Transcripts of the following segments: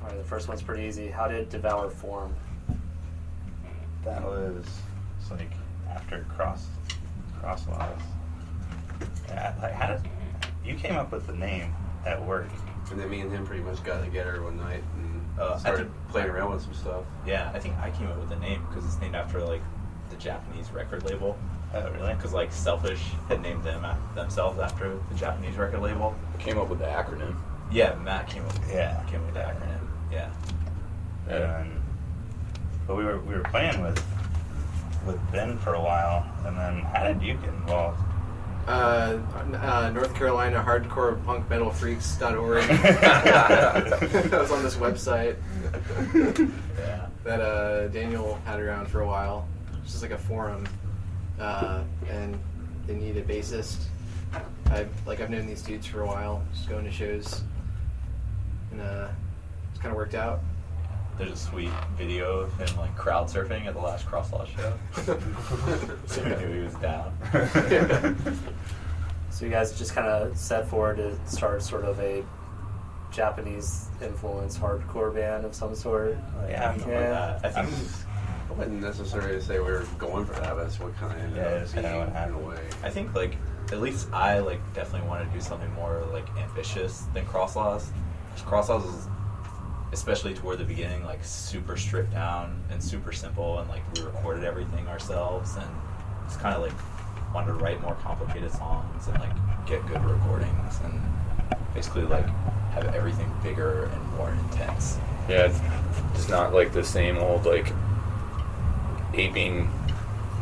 Alright, the first one's pretty easy. How did Devour form? That was like after Cross Laws. Yeah, like how did you came up with the name at work? And then me and him pretty much got together one night and started playing around with some stuff. Yeah, I think I came up with the name because it's named after like the Japanese record label. Oh, really? Because like Selfish had named themselves after the Japanese record label. Came up with the acronym. Yeah, Matt came up with the acronym. Yeah. But we were playing with Ben for a while, and then how did you get involved? North Carolina Hardcore Punk Metal Freaks.org. That was on this website that Daniel had around for a while. It's just like a forum, and they need a bassist. I've known these dudes for a while, just going to shows, and it's kind of worked out. There's a sweet video of him like crowd surfing at the last Crosslaw show. So we knew he was down. So you guys just kind of set forward to start sort of a Japanese influence hardcore band of some sort. Yeah, something like that. I think I wouldn't necessarily say we were going for that, but that's what kind of ended up being in a way. I think like at least I like definitely want to do something more like ambitious than Crosslaws. Crosslaws is, especially toward the beginning, like super stripped down and super simple, and like we recorded everything ourselves, and it's kind of like wanted to write more complicated songs and like get good recordings and basically like have everything bigger and more intense. Yeah, it's not like the same old like aping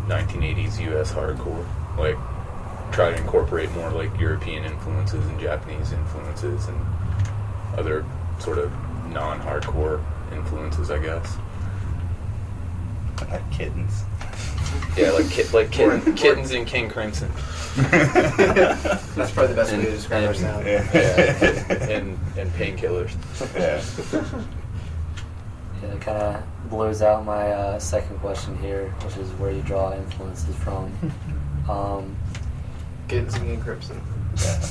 1980s US hardcore. Like try to incorporate more like European influences and Japanese influences and other sort of non-hardcore influences, I guess. Like kittens. Yeah, like kittens in King Crimson. That's probably the best way to describe our sound. Yeah. and painkillers. Yeah. Yeah, it kind of blows out my second question here, which is where you draw influences from. Kittens and Crimson. Yeah.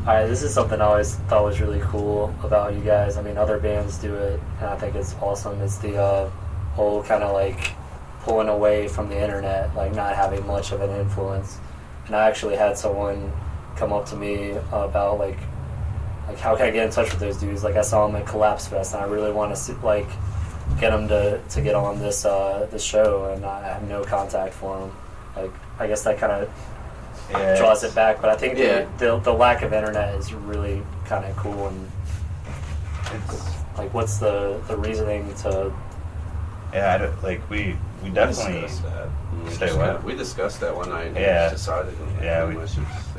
Alright, this is something I always thought was really cool about you guys. I mean, other bands do it, and I think it's awesome. It's the whole kind of like pulling away from the internet, like not having much of an influence. And I actually had someone come up to me about like how can I get in touch with those dudes? Like I saw them at Collapse Fest, and I really want to like get them to get on this this show, and I have no contact for them. Like I guess that kind of draws it back, but I think the lack of internet is really kind of cool. And It's like, what's the reasoning to? yeah, I don't, like we definitely We discussed that one night. And Yeah. just decided. Yeah,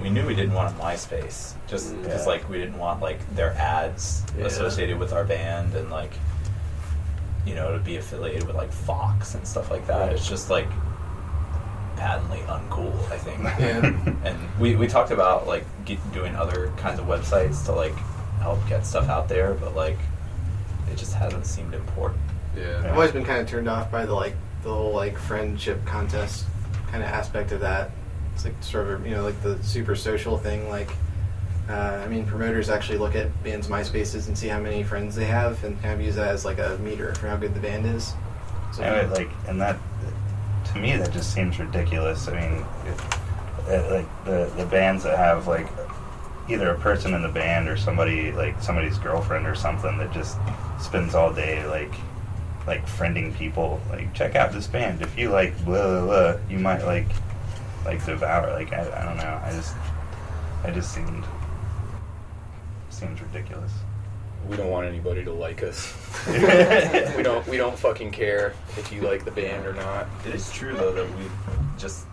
we knew we didn't want a MySpace just because like we didn't want like their ads associated with our band, and like to be affiliated with like Fox and stuff like that. It's just like patently uncool, I think. Yeah. And we talked about like doing other kinds of websites to like help get stuff out there, but like it just hasn't seemed important. Yeah. I've always been kind of turned off by the whole like friendship contest kind of aspect of that. It's like sort of like the super social thing. Like, I mean, promoters actually look at bands' MySpaces and see how many friends they have, and kind of use that as like a meter for how good the band is. So, and that to me that just seems ridiculous. I mean, like the bands that have like either a person in the band or somebody's girlfriend or something that just spends all day like friending people, like check out this band, if you like blah blah blah, you might like Devour. Like I don't know, I just seems ridiculous. We don't want anybody to like us. we don't fucking care if you like the band or not. It is true though that we just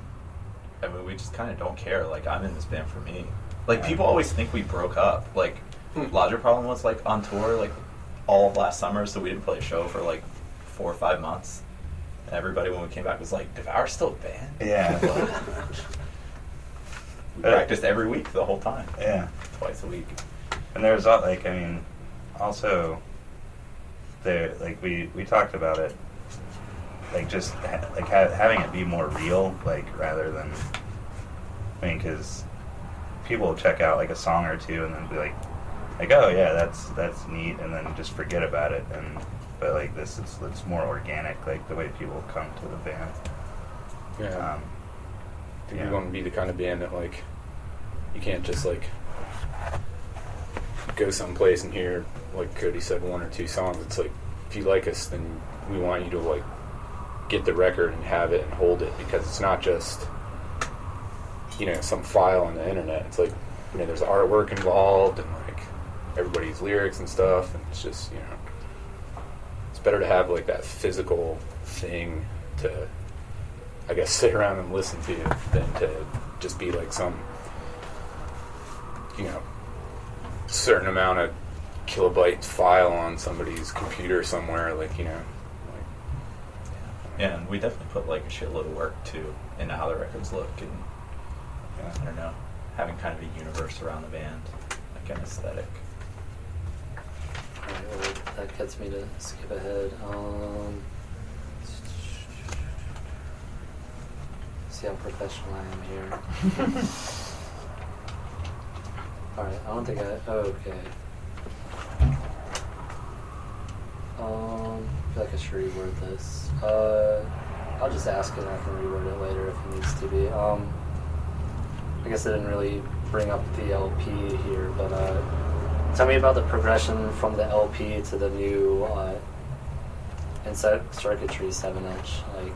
kind of don't care. Like I'm in this band for me. Like people always think we broke up. Like Lodger Problem was like on tour like all of last summer, so we didn't play a show for like 4 or 5 months. And everybody when we came back was like, Devour's still a band? Yeah. We practiced every week the whole time. Yeah. Twice a week. And there's also there, like we talked about it, like just having it be more real, like rather than, because people will check out like a song or two and then be like, like, oh yeah, that's neat, and then just forget about it. But like this, it's more organic, like the way people come to the band. Yeah. I think yeah. we want to be the kind of band that, like, you can't just, like, go someplace and hear, like Cody said, 1 or 2 songs. It's like, if you like us, then we want you to, like, get the record and have it and hold it, because it's not just, you know, some file on the internet. It's like, you know, there's artwork involved and, like, everybody's lyrics and stuff, and it's just, you know, it's better to have, like, that physical thing to, I guess, sit around and listen to than to just be like some, you know, certain amount of kilobyte file on somebody's computer somewhere, like, you know. Like, yeah, and we definitely put like a shitload of work too into how the records look, and I don't know, having kind of a universe around the band, like an aesthetic. Alright, well, that gets me to skip ahead. See how professional I am here. Alright, I don't think okay. I feel like I should reword this. I'll just ask it and I can reword it later if it needs to be. I guess I didn't really bring up the LP here, but tell me about the progression from the LP to the new Inside Circuitry 7-inch. Like,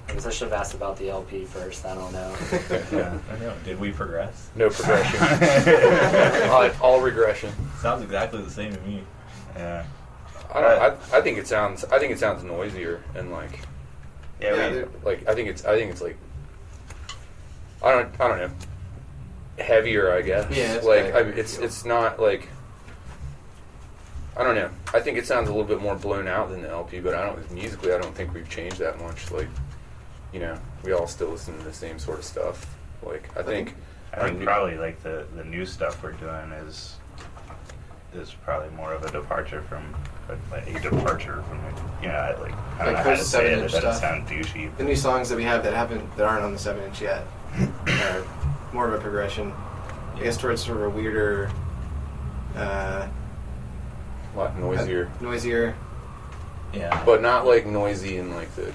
I guess I should have asked about the LP first. I don't know. Yeah, I don't know. Did we progress? no progression. all regression. Sounds exactly the same to me. Yeah. I don't know. I think it sounds noisier and, like, Yeah. I think it's like, I don't know, heavier, I guess. Yeah, it's like, heavier. it's not like, I don't know. I think it sounds a little bit more blown out than the LP, but musically I don't think we've changed that much. Like, you know, we all still listen to the same sort of stuff. Like, I think probably like the new stuff we're doing is probably more of a departure from you know, like, I don't know how to Chris' say it. 7-inch That doesn't stuff. sound douchey. The new songs that we have that aren't on the 7-inch yet are more of a progression. I guess towards sort of a weirder, a lot noisier. noisier. Yeah. But not like noisy in like the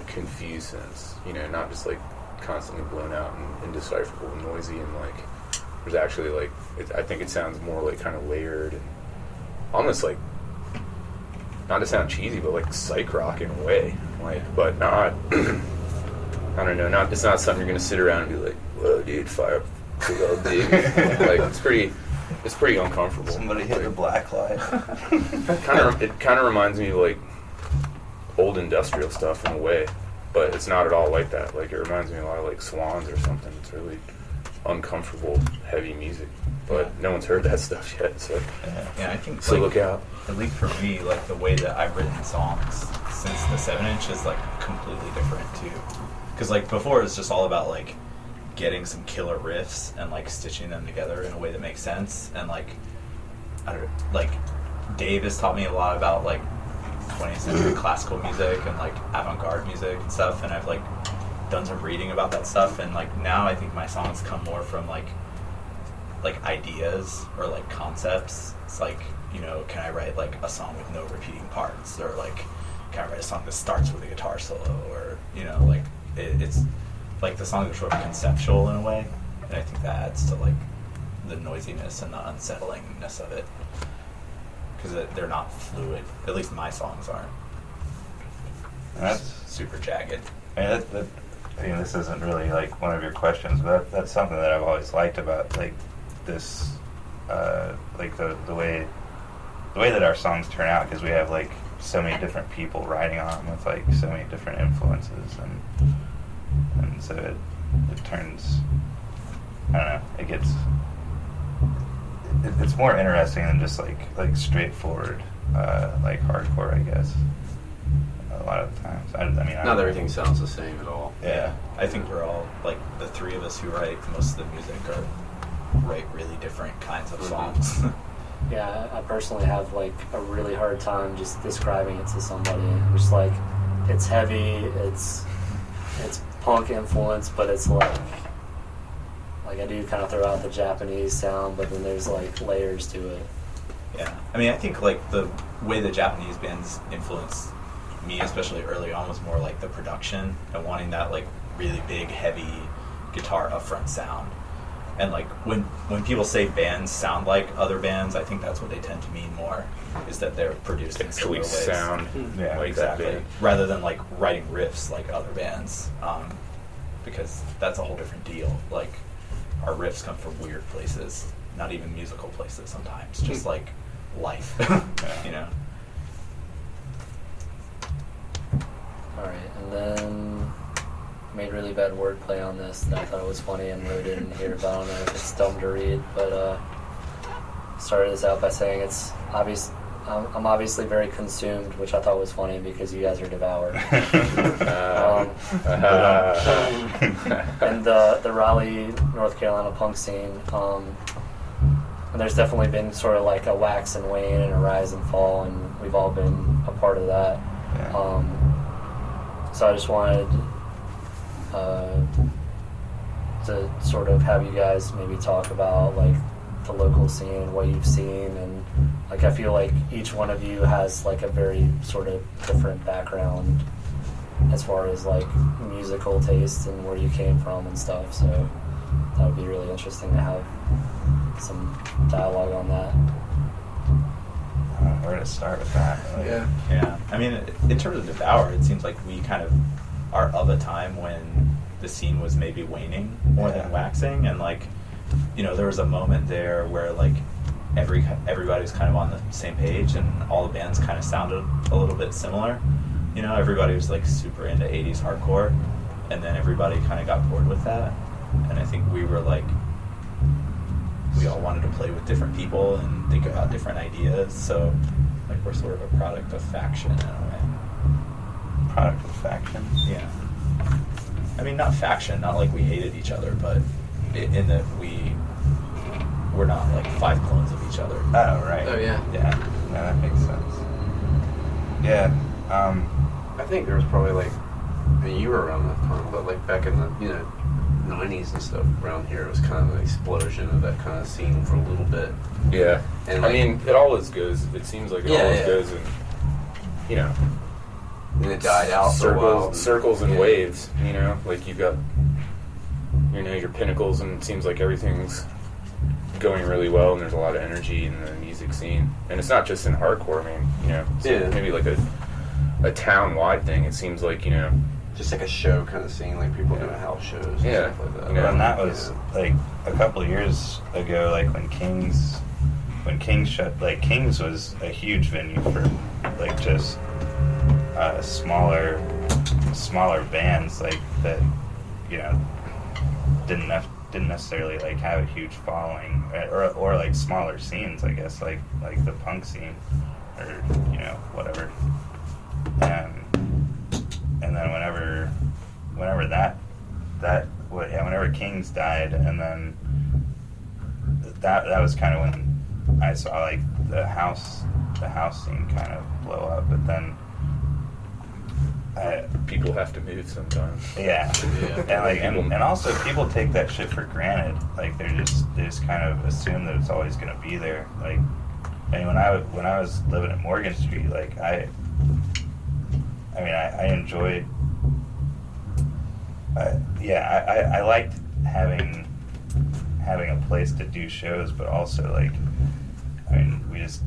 confused sense, you know, not just like constantly blown out and indecipherable and noisy, and like there's actually like I think it sounds more like kind of layered and almost like, not to sound cheesy, but like psych rock in a way, like, but not I don't know, it's not something you're gonna sit around and be like, whoa dude, fire big old dig. Like, it's pretty uncomfortable. Somebody hit the black light. It kind of reminds me of like old industrial stuff in a way, but it's not at all like that. Like, it reminds me a lot of like Swans or something. It's really uncomfortable, heavy music, but no one's heard that stuff yet. So Yeah, I think so like, look out. At least for me, like the way that I've written songs since the 7-inch is like completely different too. Because like before, it's just all about like getting some killer riffs and like stitching them together in a way that makes sense. And like, I don't know, like Dave has taught me a lot about like 20th century classical music and like avant-garde music and stuff. And I've like done some reading about that stuff. And like now I think my songs come more from like ideas or like concepts. It's like, you know, can I write like a song with no repeating parts, or like can I write a song that starts with a guitar solo, or, you know, like it's like the songs are sort of conceptual in a way, and I think that adds to like the noisiness and the unsettlingness of it, because they're not fluid. At least my songs aren't. And that's Super jagged. I mean, this isn't really like one of your questions, but that's something that I've always liked about like this, like the way that our songs turn out, because we have like so many different people writing on them with like so many different influences, and so it turns, I don't know, it gets it's more interesting than just like straightforward like hardcore, I guess. A lot of the times, I mean, Not everything sounds the same at all. Yeah, I think we're all, like, the three of us who write most of the music write really different kinds of songs. Yeah, I personally have like a really hard time just describing it to somebody. I'm just like, it's heavy, it's punk influence, but it's like Like I do kind of throw out the Japanese sound, but then there's like layers to it. Yeah, I mean, I think like the way the Japanese bands influenced me, especially early on, was more like the production and wanting that like really big, heavy guitar upfront sound. And like when people say bands sound like other bands, I think that's what they tend to mean more, is that they're produced in similar Actually ways. sound Yeah, like Exactly. that band. Rather than like writing riffs like other bands, because that's a whole different deal. Like our riffs come from weird places, not even musical places sometimes, just like life, you know. All right, and then made really bad wordplay on this that I thought it was funny and wrote it in here, but I don't know if it's dumb to read. But started this out by saying it's obvious. I'm obviously very consumed, which I thought was funny because you guys are devoured. And the Raleigh, North Carolina punk scene, and there's definitely been sort of like a wax and wane and a rise and fall, and we've all been a part of that. Yeah. So I just wanted to sort of have you guys maybe talk about like the local scene, what you've seen, and like I feel like each one of you has like a very sort of different background as far as like musical taste and where you came from and stuff, so that would be really interesting to have some dialogue on that. I don't know where to start with that. Like, Yeah. I mean, in terms of Devour, it seems like we kind of are of a time when the scene was maybe waning more than waxing, and like, you know, there was a moment there where like everybody was kind of on the same page, and all the bands kind of sounded a little bit similar. You know, everybody was like super into 80s hardcore, and then everybody kind of got bored with that. And I think we were like, we all wanted to play with different people and think about different ideas. So like we're sort of a product of faction in a way. Product of faction. Yeah. I mean, not faction, not like we hated each other, but in that we're not like 5 clones of each other. Oh, right. Oh, yeah. Yeah. No, that makes sense. Yeah. I think there was probably like, I mean, you were around that time, but like back in the 90s and stuff around here, it was kind of an explosion of that kind of scene for a little bit. Yeah. And I like, mean, it always goes, it seems like it always goes in, you know, and it died out for a while. circles and waves, you know, like you've got, you know, your pinnacles, and it seems like everything's going really well, and there's a lot of energy in the music scene. And it's not just in hardcore, I mean, you know, it's maybe like a town-wide thing. It seems like, you know, Just like a show kind of scene, like people doing house shows and Yeah. stuff like that. You know, And that was like a couple of years ago, like when Kings shut, like Kings was a huge venue for like just smaller bands like that, you know, didn't necessarily like have a huge following, or like smaller scenes, I guess, like the punk scene, or you know, whatever. And then whenever Kings died, and then that was kind of when I saw like the house scene kind of blow up. But then people have to move sometimes. yeah. And like and also people take that shit for granted. Like they just kind of assume that it's always gonna be there. Like, I mean, when I was living at Morgan Street, like I enjoyed. I liked having a place to do shows, but also like, I mean, It's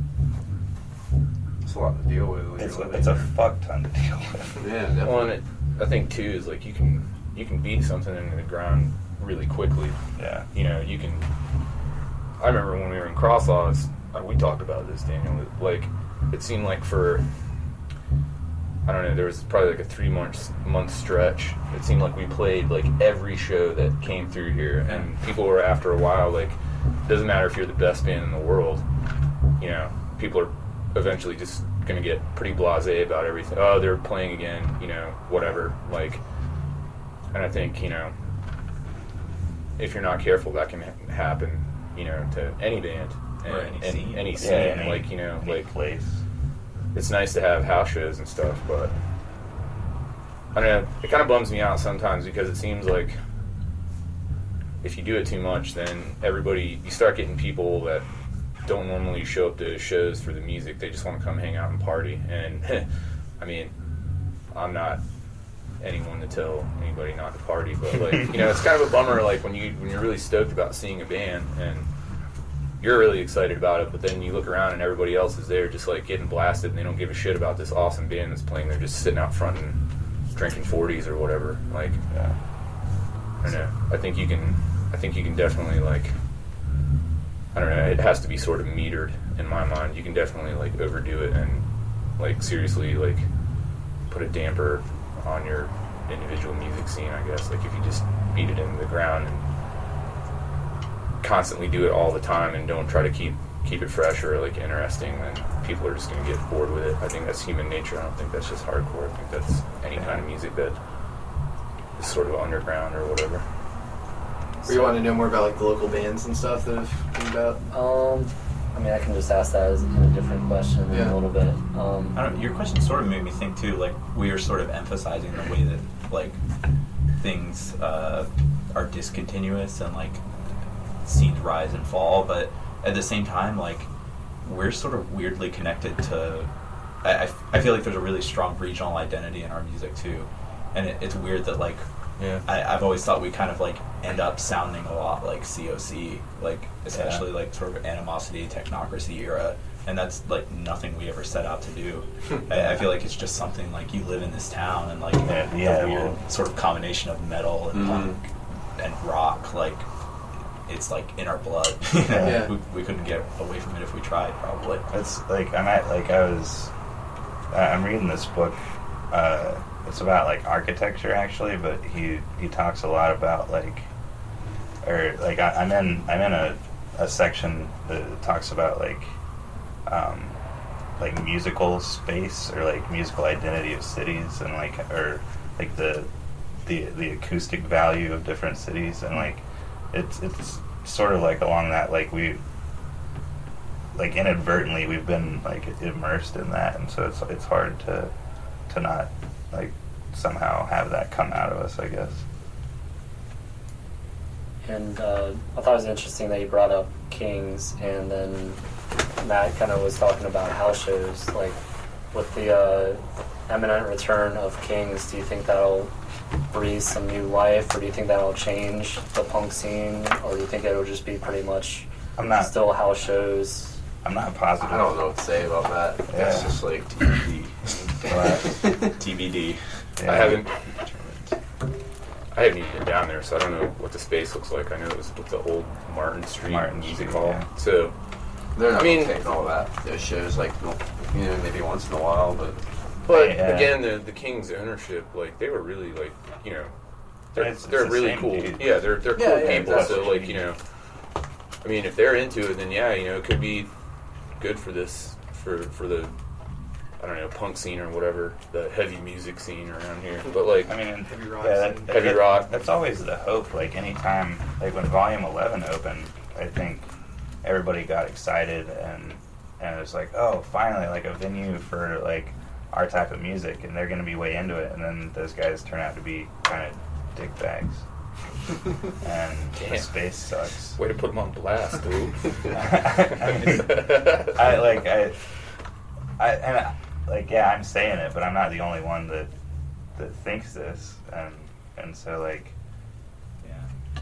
a lot to deal with. When it's you're a living fuck ton to deal with. there. Yeah, definitely. Well, and I think too is like you can beat something into the ground really quickly. Yeah. You know, you can. I remember when we were in Crosslaws, we talked about this, Daniel. Like, it seemed like for, I don't know, there was probably like a 3-month stretch. It seemed like we played like every show that came through here, and people were, after a while, like, it doesn't matter if you're the best band in the world, you know, people are eventually just gonna get pretty blasé about everything. Oh, they're playing again, you know, whatever. Like, and I think, you know, if you're not careful, that can happen, you know, to any band Or and any scene. any scene. Yeah, like, you know, any like, place. it's nice to have house shows and stuff, but I don't know, it kind of bums me out sometimes because it seems like if you do it too much, then you start getting people that don't normally show up to shows for the music. They just want to come hang out and party. And I mean, I'm not anyone to tell anybody not to party, but like, you know, it's kind of a bummer, like when you're really stoked about seeing a band and you're really excited about it, but then you look around and everybody else is there just like getting blasted and they don't give a shit about this awesome band that's playing. They're just sitting out front and drinking 40s or whatever. Like, I don't know. I think you can definitely, like, I don't know, it has to be sort of metered in my mind. You can definitely like overdo it and like seriously like put a damper on your individual music scene, I guess. Like if you just beat it into the ground and constantly do it all the time and don't try to keep it fresh or like interesting, then people are just going to get bored with it. I think that's human nature. I don't think that's just hardcore. I think that's any kind of music that is sort of underground or whatever. Or you want to know more about like the local bands and stuff that have come about? I mean, I can just ask that as a different question in a little bit. I don't know, your question sort of made me think too, like we are sort of emphasizing the way that like things are discontinuous and like scenes rise and fall, but at the same time, like we're sort of weirdly connected to, I feel like there's a really strong regional identity in our music too, and it's weird that like I've always thought we kind of like end up sounding a lot like COC, like especially like sort of Animosity, Technocracy era, and that's like nothing we ever set out to do. I feel like it's just something like you live in this town and like the weird sort of combination of metal and punk and rock, like it's like in our blood. We couldn't get away from it if we tried, probably. It's like I'm reading this book. It's about like architecture actually, but he talks a lot about like, or like I'm in a section that talks about like musical space or like musical identity of cities and like or like the acoustic value of different cities, and like it's sort of like along that, like we like inadvertently we've been like immersed in that, and so it's hard to not like somehow have that come out of us, I guess. And I thought it was interesting that you brought up Kings, and then Matt kind of was talking about house shows. Like with the imminent return of Kings, do you think that'll breathe some new life, or do you think that'll change the punk scene, or do you think it'll just be pretty much still house shows? I'm not positive. I don't know what to say about that. Yeah. It's just like TBD. TBD. Yeah. I haven't even been down there, so I don't know what the space looks like. I know it was with the old Martin Street Music Hall. Yeah. So They're not taking all that. Those shows, like, you know, maybe once in a while, but again, the King's ownership, like, they were really, like, you know, they're really cool. Dude. Yeah, they're cool people. Exactly. So, like, you know, I mean, if they're into it, then you know, it could be good for this, for the, I don't know, punk scene or whatever, the heavy music scene around here. But like, I mean, Heavy rock scene. heavy rock. That's always the hope. Like anytime, like when Volume 11 opened, I think everybody got excited and it was like, oh, finally, like a venue for like our type of music, and they're going to be way into it. And then those guys turn out to be kind of dick bags. And the space sucks. Way to put them on blast, dude. I'm saying it, but I'm not the only one that thinks this, and so like,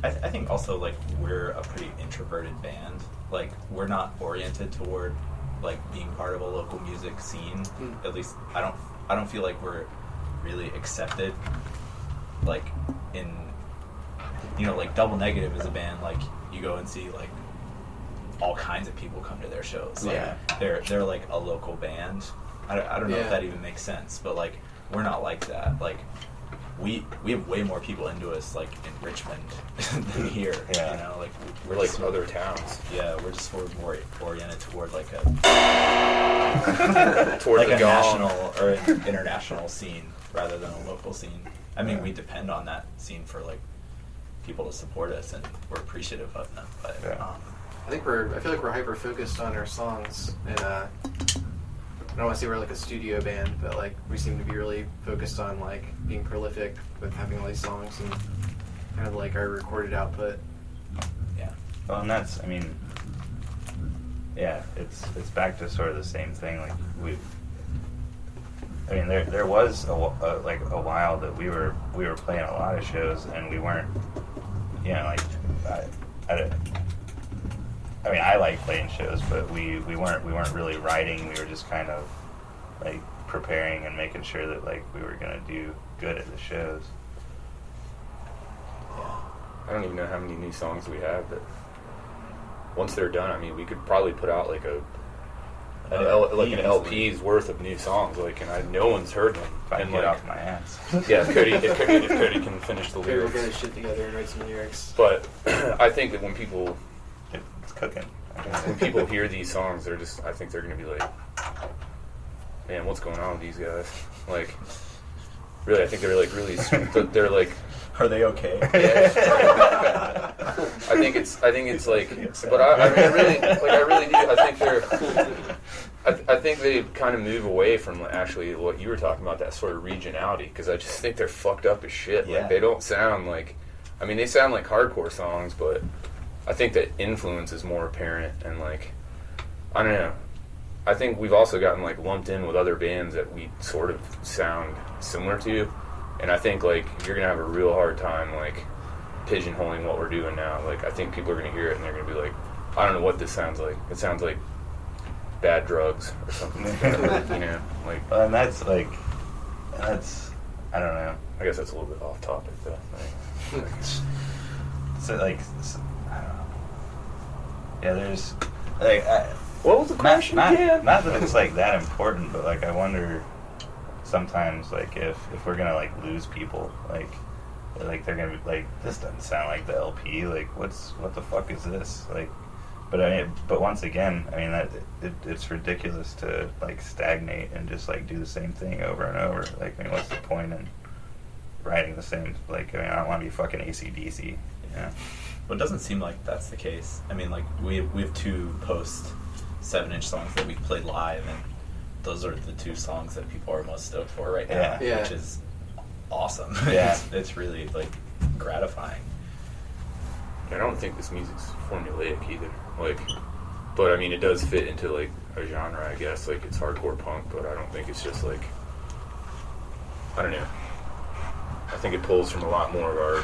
I think also like we're a pretty introverted band. Like we're not oriented toward like being part of a local music scene. At least I don't feel like we're really accepted. Like in, you know, like Double Negative is a band like you go and see like all kinds of people come to their shows. Like, they're like a local band. I don't know if that even makes sense, but like we're not like that. Like we have way more people into us like in Richmond than here. Yeah. You know, like We're like other towns. Yeah, we're just sort of more oriented toward like a Towards like the a gong. national or an international scene rather than a local scene. I mean, we depend on that scene for like people to support us, and we're appreciative of them. But I feel like we're hyper focused on our songs, and I don't want to say we're like a studio band, but like we seem to be really focused on like being prolific with having all these songs and kind of like our recorded output. Well, and that's, I mean, yeah, it's back to sort of the same thing. Like there was a while that we were playing a lot of shows and we weren't, like I like playing shows, but we weren't really writing. We were just kind of like preparing and making sure that like we were gonna do good at the shows. I don't even know how many new songs we have, but once they're done, I mean, we could probably put out like an LP's worth of new songs, like, and no one's heard them. If I can get off my ass. Yeah, if Cody can finish the Maybe we'll lyrics. get his shit together and write some lyrics. But I think that when people It's cooking. hear these songs, I think they're gonna be like, man, what's going on with these guys? Like, really, I think they're like really, they're like, Are they okay? yeah. I think it's like, but I really do. I think they kind of move away from actually what you were talking about, that sort of regionality, because I just think they're fucked up as shit. Yeah. Like, they don't sound like, I mean, they sound like hardcore songs, but I think that influence is more apparent, and like, I don't know. I think we've also gotten like lumped in with other bands that we sort of sound similar to, and I think like you're gonna have a real hard time like pigeonholing what we're doing now. Like, I think people are gonna hear it and they're gonna be like, I don't know what this sounds like. It sounds like bad drugs or something like that. Like. And that's I don't know. I guess that's a little bit off topic though. So like, I don't know. Yeah, there's like. What was the question again? Not that it's like that important, but like I wonder sometimes like if we're gonna like lose people, like they're gonna be like, this doesn't sound like the LP, like what the fuck is this, like, but once again, I mean that it's ridiculous to like stagnate and just like do the same thing over and over. Like, I mean, what's the point in writing the same, like, I mean, I don't want to be fucking AC/DC, Well, it doesn't seem like that's the case. I mean, like we have 2 post 7-inch songs that we played live, and those are the 2 songs that people are most stoked for right now, Yeah. which is awesome. Yeah. It's really like gratifying. I don't think this music's formulaic either. Like, but I mean, it does fit into like a genre, I guess. Like, it's hardcore punk, but I don't think it's just like, I don't know. I think it pulls from a lot more of our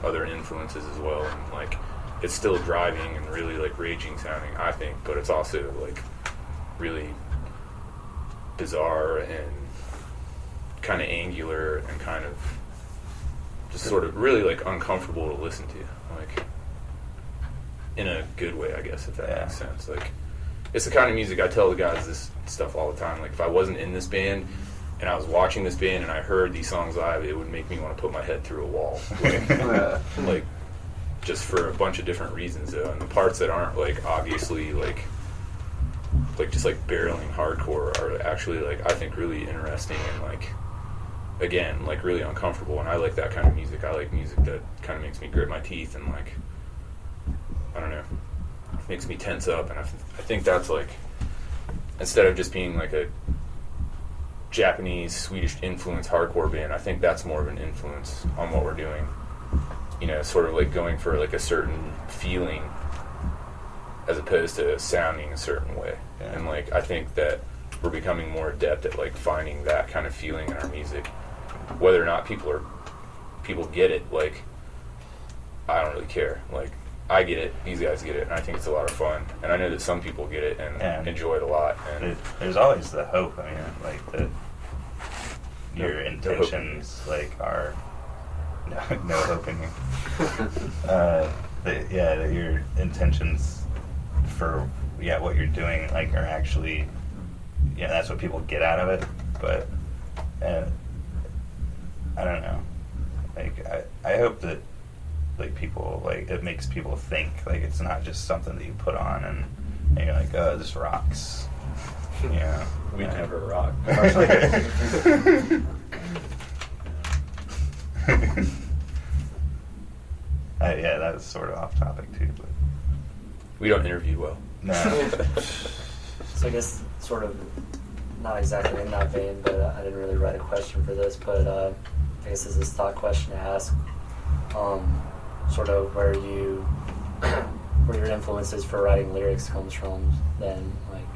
other influences as well, and like, it's still driving and really like raging sounding, I think, but it's also like really bizarre and kind of angular and kind of just sort of really like uncomfortable to listen to, like, in a good way, I guess, if that makes sense. Like, it's the kind of music, I tell the guys this stuff all the time, like, if I wasn't in this band and I was watching this band and I heard these songs live, it would make me want to put my head through a wall, like just for a bunch of different reasons though. And the parts that aren't like obviously like just like barreling hardcore are actually like, I think, really interesting and like, again, like really uncomfortable. And I like that kind of music. I like music that kind of makes me grit my teeth and like, I don't know, makes me tense up. And I think that's like, instead of just being like a Japanese, Swedish influence hardcore band, I think that's more of an influence on what we're doing. Sort of like going for like a certain feeling as opposed to sounding a certain way. Yeah. And like, I think that we're becoming more adept at like finding that kind of feeling in our music. Whether or not people get it, like, I don't really care. Like, I get it, these guys get it, and I think it's a lot of fun. And I know that some people get it and enjoy it a lot. And there's always the hope. I mean, like, that your intentions like are no hoping. That your intentions for what you're doing like are actually that's what people get out of it. But I don't know. Like, I hope that like people, like, it makes people think, like, it's not just something that you put on and you're like, oh, this rocks. We never rock. That was sort of off topic too, but we don't interview well. no. So I guess sort of not exactly in that vein, but I didn't really write a question for this, but I guess this is a stock question to ask. Sort of where you where your influences for writing lyrics comes from then? Like,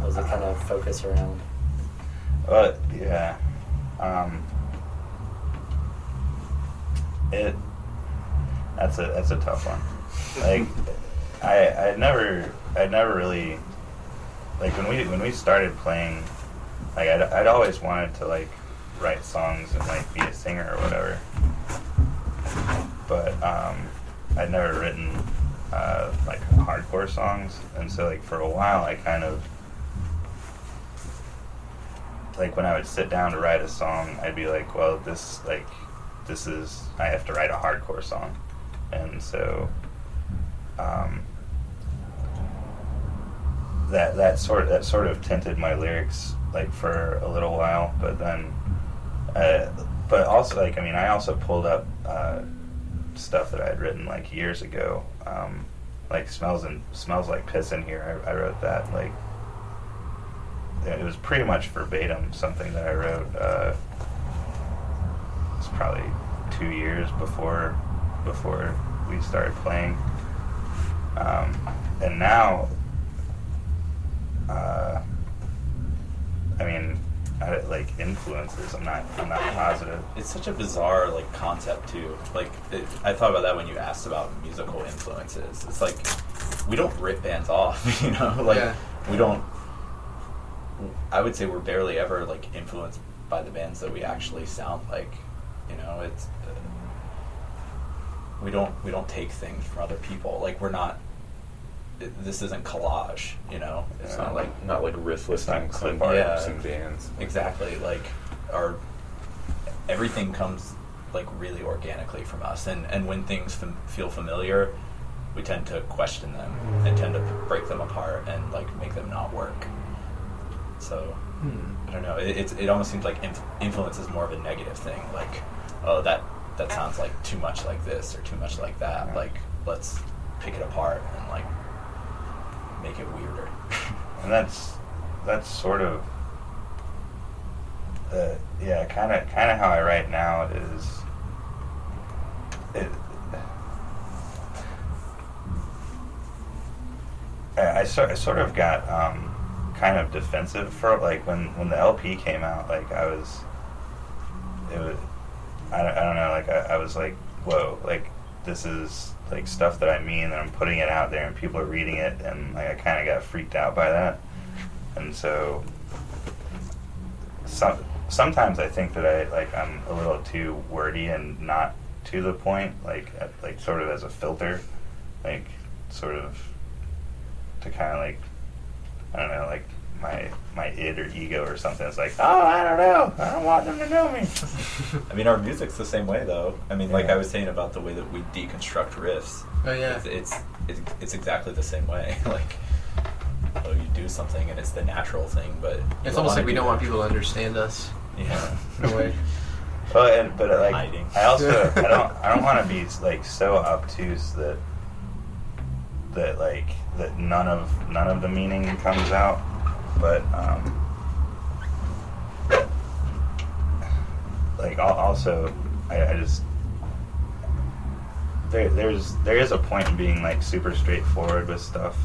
what does it kind of focus around? Well, yeah. That's a tough one. Like, I'd never really, like, when we started playing, like, I'd always wanted to, like, write songs and, like, be a singer or whatever. But I'd never written like hardcore songs, and so, like, for a while I kind of, like, when I would sit down to write a song, I'd be like, well, this is, I have to write a hardcore song. And so that sort of tinted my lyrics, like, for a little while. But then but also, like, I mean, I also pulled up stuff that I had written, like, years ago, like smells like piss in here. I wrote that, like, it was pretty much verbatim something that I wrote. It's probably 2 years before we started playing, and now, I mean, like, influences. I'm not positive. It's such a bizarre, like, concept too. Like, I thought about that when you asked about musical influences. It's like, we don't rip bands off, you know. Like, Yeah. we don't. I would say we're barely ever, like, influenced by the bands that we actually sound like. You know, it's we don't take things from other people. Like, we're not. This isn't collage, you know. It's not like riff It's not listing clip some art. Yeah. some bands. exactly, like, everything comes, like, really organically from us, and when things feel familiar, we tend to question them and tend to break them apart and, like, make them not work. So I don't know. It almost seems like influence is more of a negative thing. Like, oh, that sounds like too much like this or too much like that. Like, let's pick it apart and, like, make it weirder. And that's sort of kind of how I write now. I sort of got kind of defensive for, like, when the LP came out. Like, I don't know, like, I was like, whoa, like, this is, like, stuff that I mean, and I'm putting it out there and people are reading it, and, like, I kind of got freaked out by that. And so sometimes I think that I'm a little too wordy and not to the point, like sort of as a filter, like, sort of to kind of, like, I don't know, like, my id or ego or something. It's like, oh, I don't know, I don't want them to know me. I mean, our music's the same way, though. I mean, like, Yeah. I was saying about the way that we deconstruct riffs. Oh, yeah. It's exactly the same way. Like, oh, you do something and it's the natural thing, but you It's don't almost wanna like we do don't it. want people to understand us Yeah. in a way. Well, but like, Hiding. I also I don't want to be, like, so obtuse that none of the meaning comes out. But like, also, I just there is a point in being, like, super straightforward with stuff.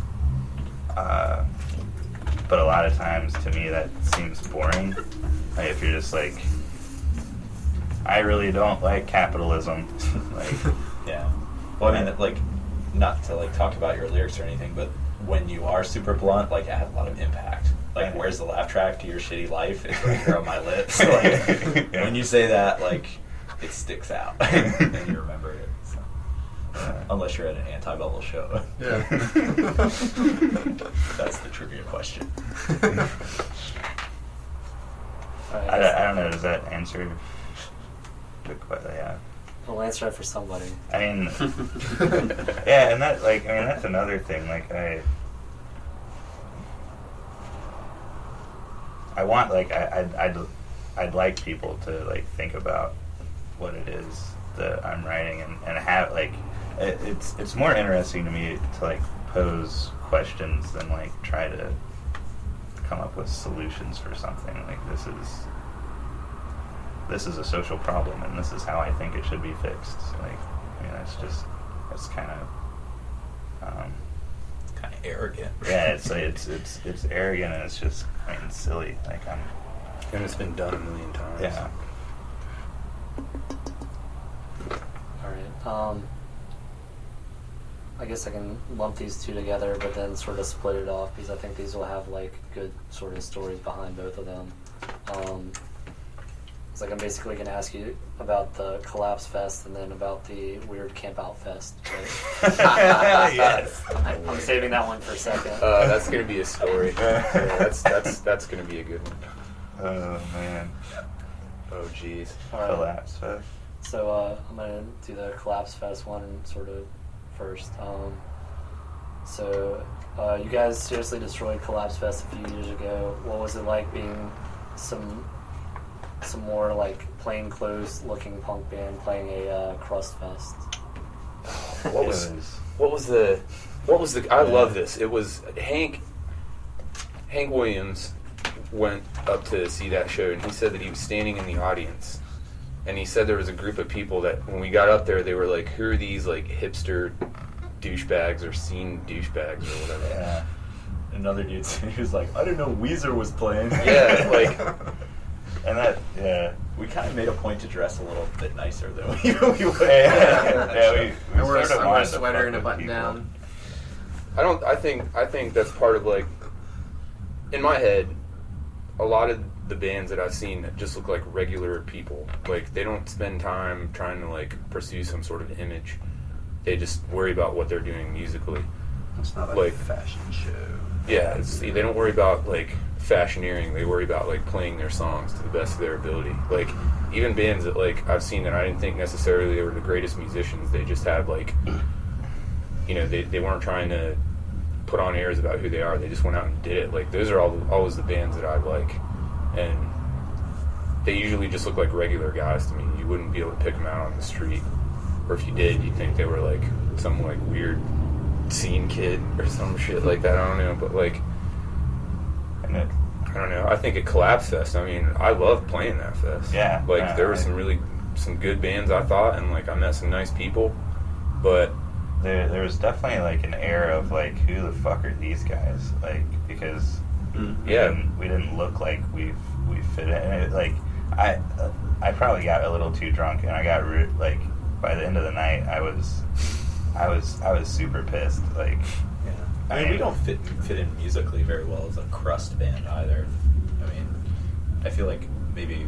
But a lot of times, to me, that seems boring. Like, if you're just like, I really don't like capitalism. Like, Yeah. Well, I mean, like, not to, like, talk about your lyrics or anything, but when you are super blunt, like, it has a lot of impact. Like, where's the laugh track to your shitty life? It's right here on my lips. Like, Yeah. when you say that, like, it sticks out, and you remember it. So. Unless you're at an anti-bubble show. Yeah. That's the trivia question. I don't know. Does that answer the question? Yeah. We'll answer it for somebody. I mean, yeah, and that, like, I mean, that's another thing. Like, I want, like, I'd like people to, like, think about what it is that I'm writing, and have, like, it's more interesting to me to, like, pose questions than, like, try to come up with solutions for something. Like, this is a social problem, and this is how I think it should be fixed. Like, I mean, that's kind of Kind of arrogant. Yeah, it's arrogant and it's just plain silly. Like And it's been done a million times. yeah. All right. I guess I can lump these two together, but then sort of split it off because I think these will have like good sort of stories behind both of them. It's like I'm basically going to ask you about the Collapse Fest and then about the weird Camp Out Fest. Right? Yes. I'm saving that one for a second. That's gonna be a story. Yeah, that's gonna be a good one. Oh man. Oh jeez. All right. Collapse Fest. So I'm gonna do the Collapse Fest one sort of first. So you guys seriously destroyed Collapse Fest a few years ago. What was it like being some more like plainclothes looking punk band playing a crust fest? What was the I love this. It was Hank Williams went up to see that show, and he said that he was standing in the audience, and he said there was a group of people that when we got up there, they were like, who are these like hipster douchebags or scene douchebags or whatever. Yeah. Another dude he was like, I didn't know Weezer was playing. Yeah, like, And that, yeah. we kind of made a point to dress a little bit nicer than we would. Yeah, we I wear sort of a wanted to sweater fuck and a with button people. down. I think that's part of like, in my head, a lot of the bands that I've seen that just look like regular people. Like, they don't spend time trying to like pursue some sort of image. They just worry about what they're doing musically. It's not Like- a fashion show. Yeah, they don't worry about like fashioneering. They worry about like playing their songs to the best of their ability. Like, even bands that like I've seen that I didn't think necessarily they were the greatest musicians. They just had like, you know, they weren't trying to put on airs about who they are. They just went out and did it. Like, those are always the bands that I like, and they usually just look like regular guys to me. You wouldn't be able to pick them out on the street, or if you did, you'd think they were like some like weird scene kid or some shit like that. I don't know, but like, And it, I don't know. I think at Collapse Fest, I mean, I loved playing that fest. Yeah, Like, yeah, there were some good bands, I thought, and like I met some nice people, but there was definitely like an air of like, who the fuck are these guys? Like, because yeah, we didn't look like we fit in. And it, like, I probably got a little too drunk, and I got like, by the end of the night, I was super pissed. Like, Yeah. I mean, we don't fit in musically very well as a crust band either. I mean, I feel like maybe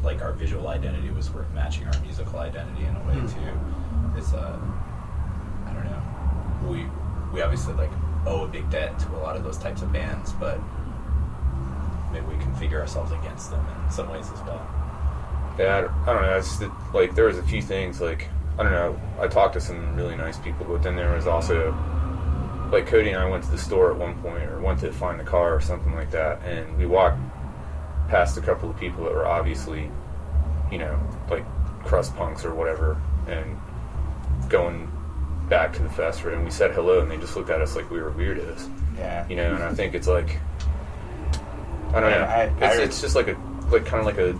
like our visual identity was worth matching our musical identity in a way too. It's I don't know. We obviously like owe a big debt to a lot of those types of bands, but maybe we can figure ourselves against them in some ways as well. yeah, I don't know. It's just, like, there was a few things, like, I don't know. I talked to some really nice people, but then there was also, like, Cody and I went to the store at one point, or went to find a car or something like that, and we walked past a couple of people that were obviously, you know, like crust punks or whatever, and going back to the fest, and we said hello, and they just looked at us like we were weirdos, yeah. you know. And I think it's like, I don't Yeah, know. I It's just like kind of like a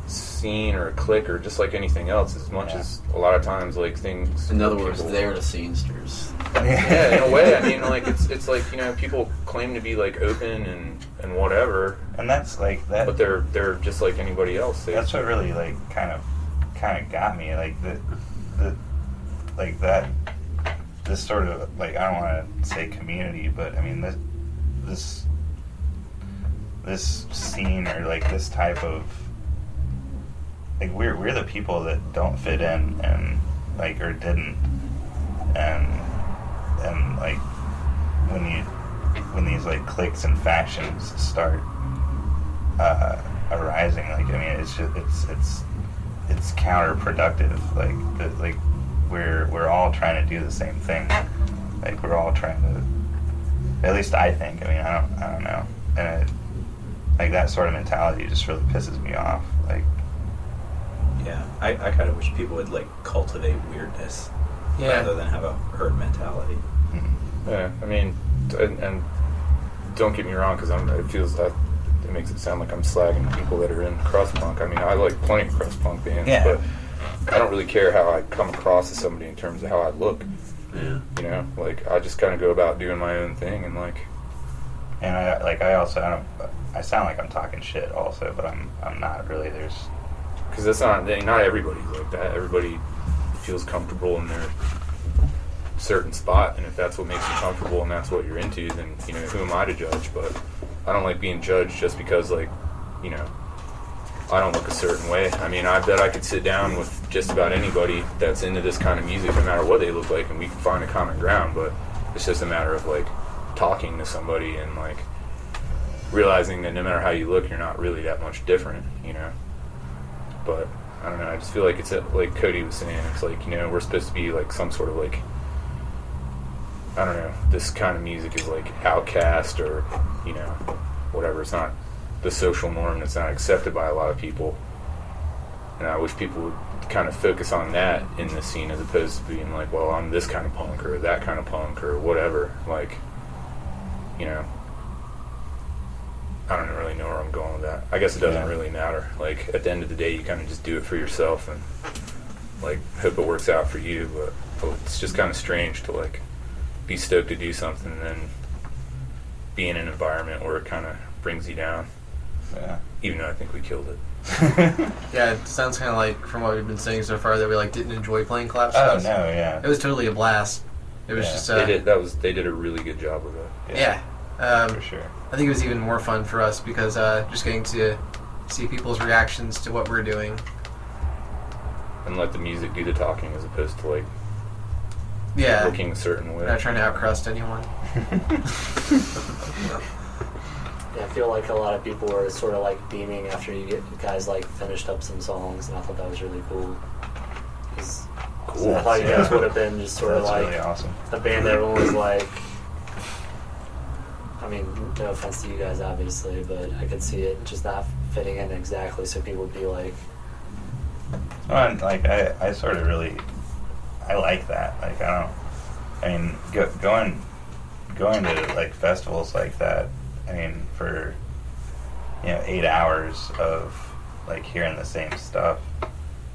scene or a clique or just like anything else. As much Yeah. as a lot of times, like, things. In other words, people- they're the scenesters. Yeah, in a way. I mean, like, it's like, you know, people claim to be like open and whatever, And that's like that. but they're just like anybody else. That's what really like kind of got me. Like the like that. This sort of like, I don't want to say community, but I mean this scene, or like this type of, like, we're the people that don't fit in, and like, or didn't, and like when these like cliques and factions start arising, like, I mean, it's just it's counterproductive. Like we're all trying to do the same thing. Like, we're all trying to, at least I think. I mean, I don't know, and like, that sort of mentality just really pisses me off. Like, Yeah, I kind of wish people would like cultivate weirdness rather than have a herd mentality. Yeah, I mean, and don't get me wrong, because it feels that it makes it sound like I'm slagging people that are in crust punk. I mean, I like plenty of crust punk bands, Yeah. but I don't really care how I come across as somebody in terms of how I look. Yeah. You know, like I just kind of go about doing my own thing, and like, And I sound like I'm talking shit also, but I'm not really. There's because that's not everybody's like that. Everybody feels comfortable in their certain spot, and if that's what makes you comfortable and that's what you're into, then you know, who am I to judge? But I don't like being judged just because, like, you know, I don't look a certain way. I mean, I bet I could sit down with just about anybody that's into this kind of music, no matter what they look like, and we can find a common ground. But it's just a matter of like talking to somebody and like realizing that no matter how you look, you're not really that much different, you know. But I don't know, I just feel like it's like Cody was saying, it's like, you know, we're supposed to be like some sort of like, I don't know, this kind of music is like outcast or, you know, whatever. It's not the social norm, that's not accepted by a lot of people. And I wish people would kind of focus on that in the scene as opposed to being like, well, I'm this kind of punk or that kind of punk or whatever. Like, you know, I don't really know where I'm going with that. I guess it doesn't really matter. Like, at the end of the day, you kind of just do it for yourself and, like, hope it works out for you. But it's just kind of strange to, like, be stoked to do something and then be in an environment where it kind of brings you down. yeah. Even though I think we killed it. Yeah, it sounds kind of like, from what we've been saying so far, that we like didn't enjoy playing Collapse Oh Fest. no, yeah. It was totally a blast. It was Yeah. just They did a really good job with it. yeah. For sure. I think it was even more fun for us because just getting to see people's reactions to what we're doing. And let the music do the talking as opposed to like Yeah, looking a certain way. not trying to outcrust anyone. Yeah, I feel like a lot of people were sort of like beaming after you guys like finished up some songs, and I thought that was really cool. 'Cause Cool. I thought you guys would have been just sort of That's like really awesome. a band that everyone was like. I mean, no offense to you guys, obviously, but I could see it just not fitting in exactly, so people would be like, Well, and, like I sort of really, I like that. Like I mean, going to like festivals like that. I mean, for 8 hours of like hearing the same stuff,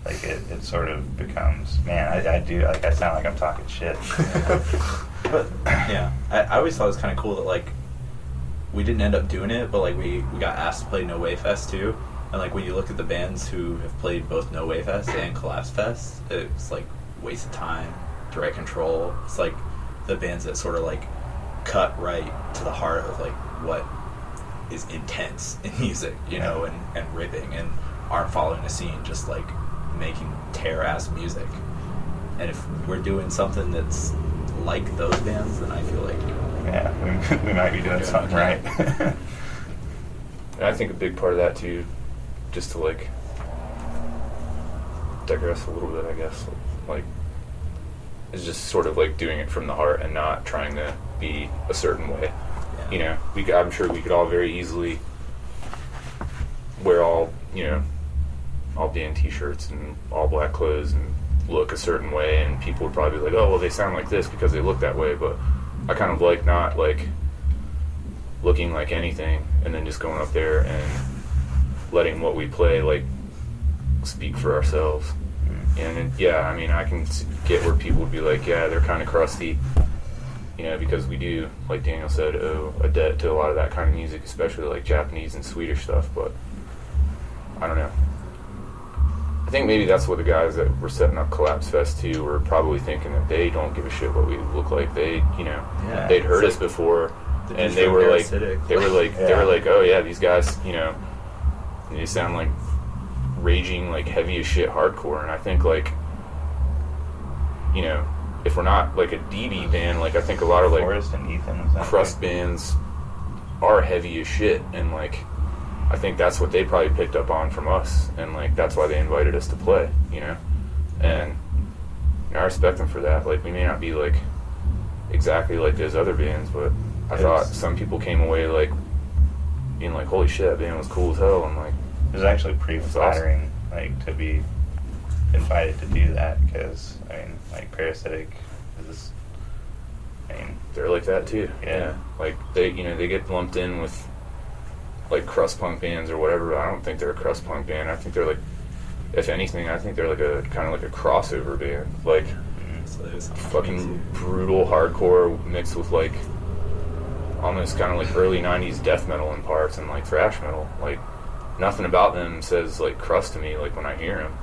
like it sort of becomes, man, I do, like, I sound like I'm talking shit. But yeah, I always thought it was kind of cool that like we didn't end up doing it, but like we got asked to play No Way Fest too. And like when you look at the bands who have played both No Way Fest and Collapse Fest, it's like Waste of Time, Direct Control. It's like the bands that sort of like cut right to the heart of like what is intense in music, you know, and ripping, and aren't following a scene, just like making tear-ass music. And if we're doing something that's like those bands, then I feel like Yeah, we might be doing something right. And I think a big part of that too, just to like digress a little bit, I guess, like, is just sort of like doing it from the heart and not trying to be a certain way. yeah. You know, I'm sure we could all very easily wear all band t-shirts and all black clothes and look a certain way, and people would probably be like, oh, well, they sound like this because they look that way. But I kind of like not like looking like anything and then just going up there and letting what we play like speak for ourselves. And yeah, I mean, I can get where people would be like, yeah, they're kind of crusty, because we do, like Daniel said, owe a debt to a lot of that kind of music, especially like Japanese and Swedish stuff. But I don't know. I think maybe that's what the guys that were setting up Collapse Fest too were probably thinking, that they don't give a shit what we look like. They, they'd heard us before, and they were like, oh yeah, these guys, they sound like raging, like heavy as shit hardcore. And I think like, if we're not like a DB band, like I think a lot of like Forrest and Ethan, was that crust right? bands are heavy as shit, and like I think that's what they probably picked up on from us, and like that's why they invited us to play, and I respect them for that. Like we may not be like exactly like those other bands, but I thought some people came away like being like, holy shit, that band was cool as hell. And like It was actually pretty That's flattering, like, to be invited to do that, because, I mean, like, Parasitic is, they're like that too. Yeah. Like they get lumped in with like crust punk bands or whatever. I don't think they're a crust punk band. I think they're like, if anything, I think they're like a kind of like a crossover band. Like So it was fucking brutal hardcore mixed with like almost kind of like early 90s death metal in parts and like thrash metal. Like nothing about them says like crust to me like when I hear them.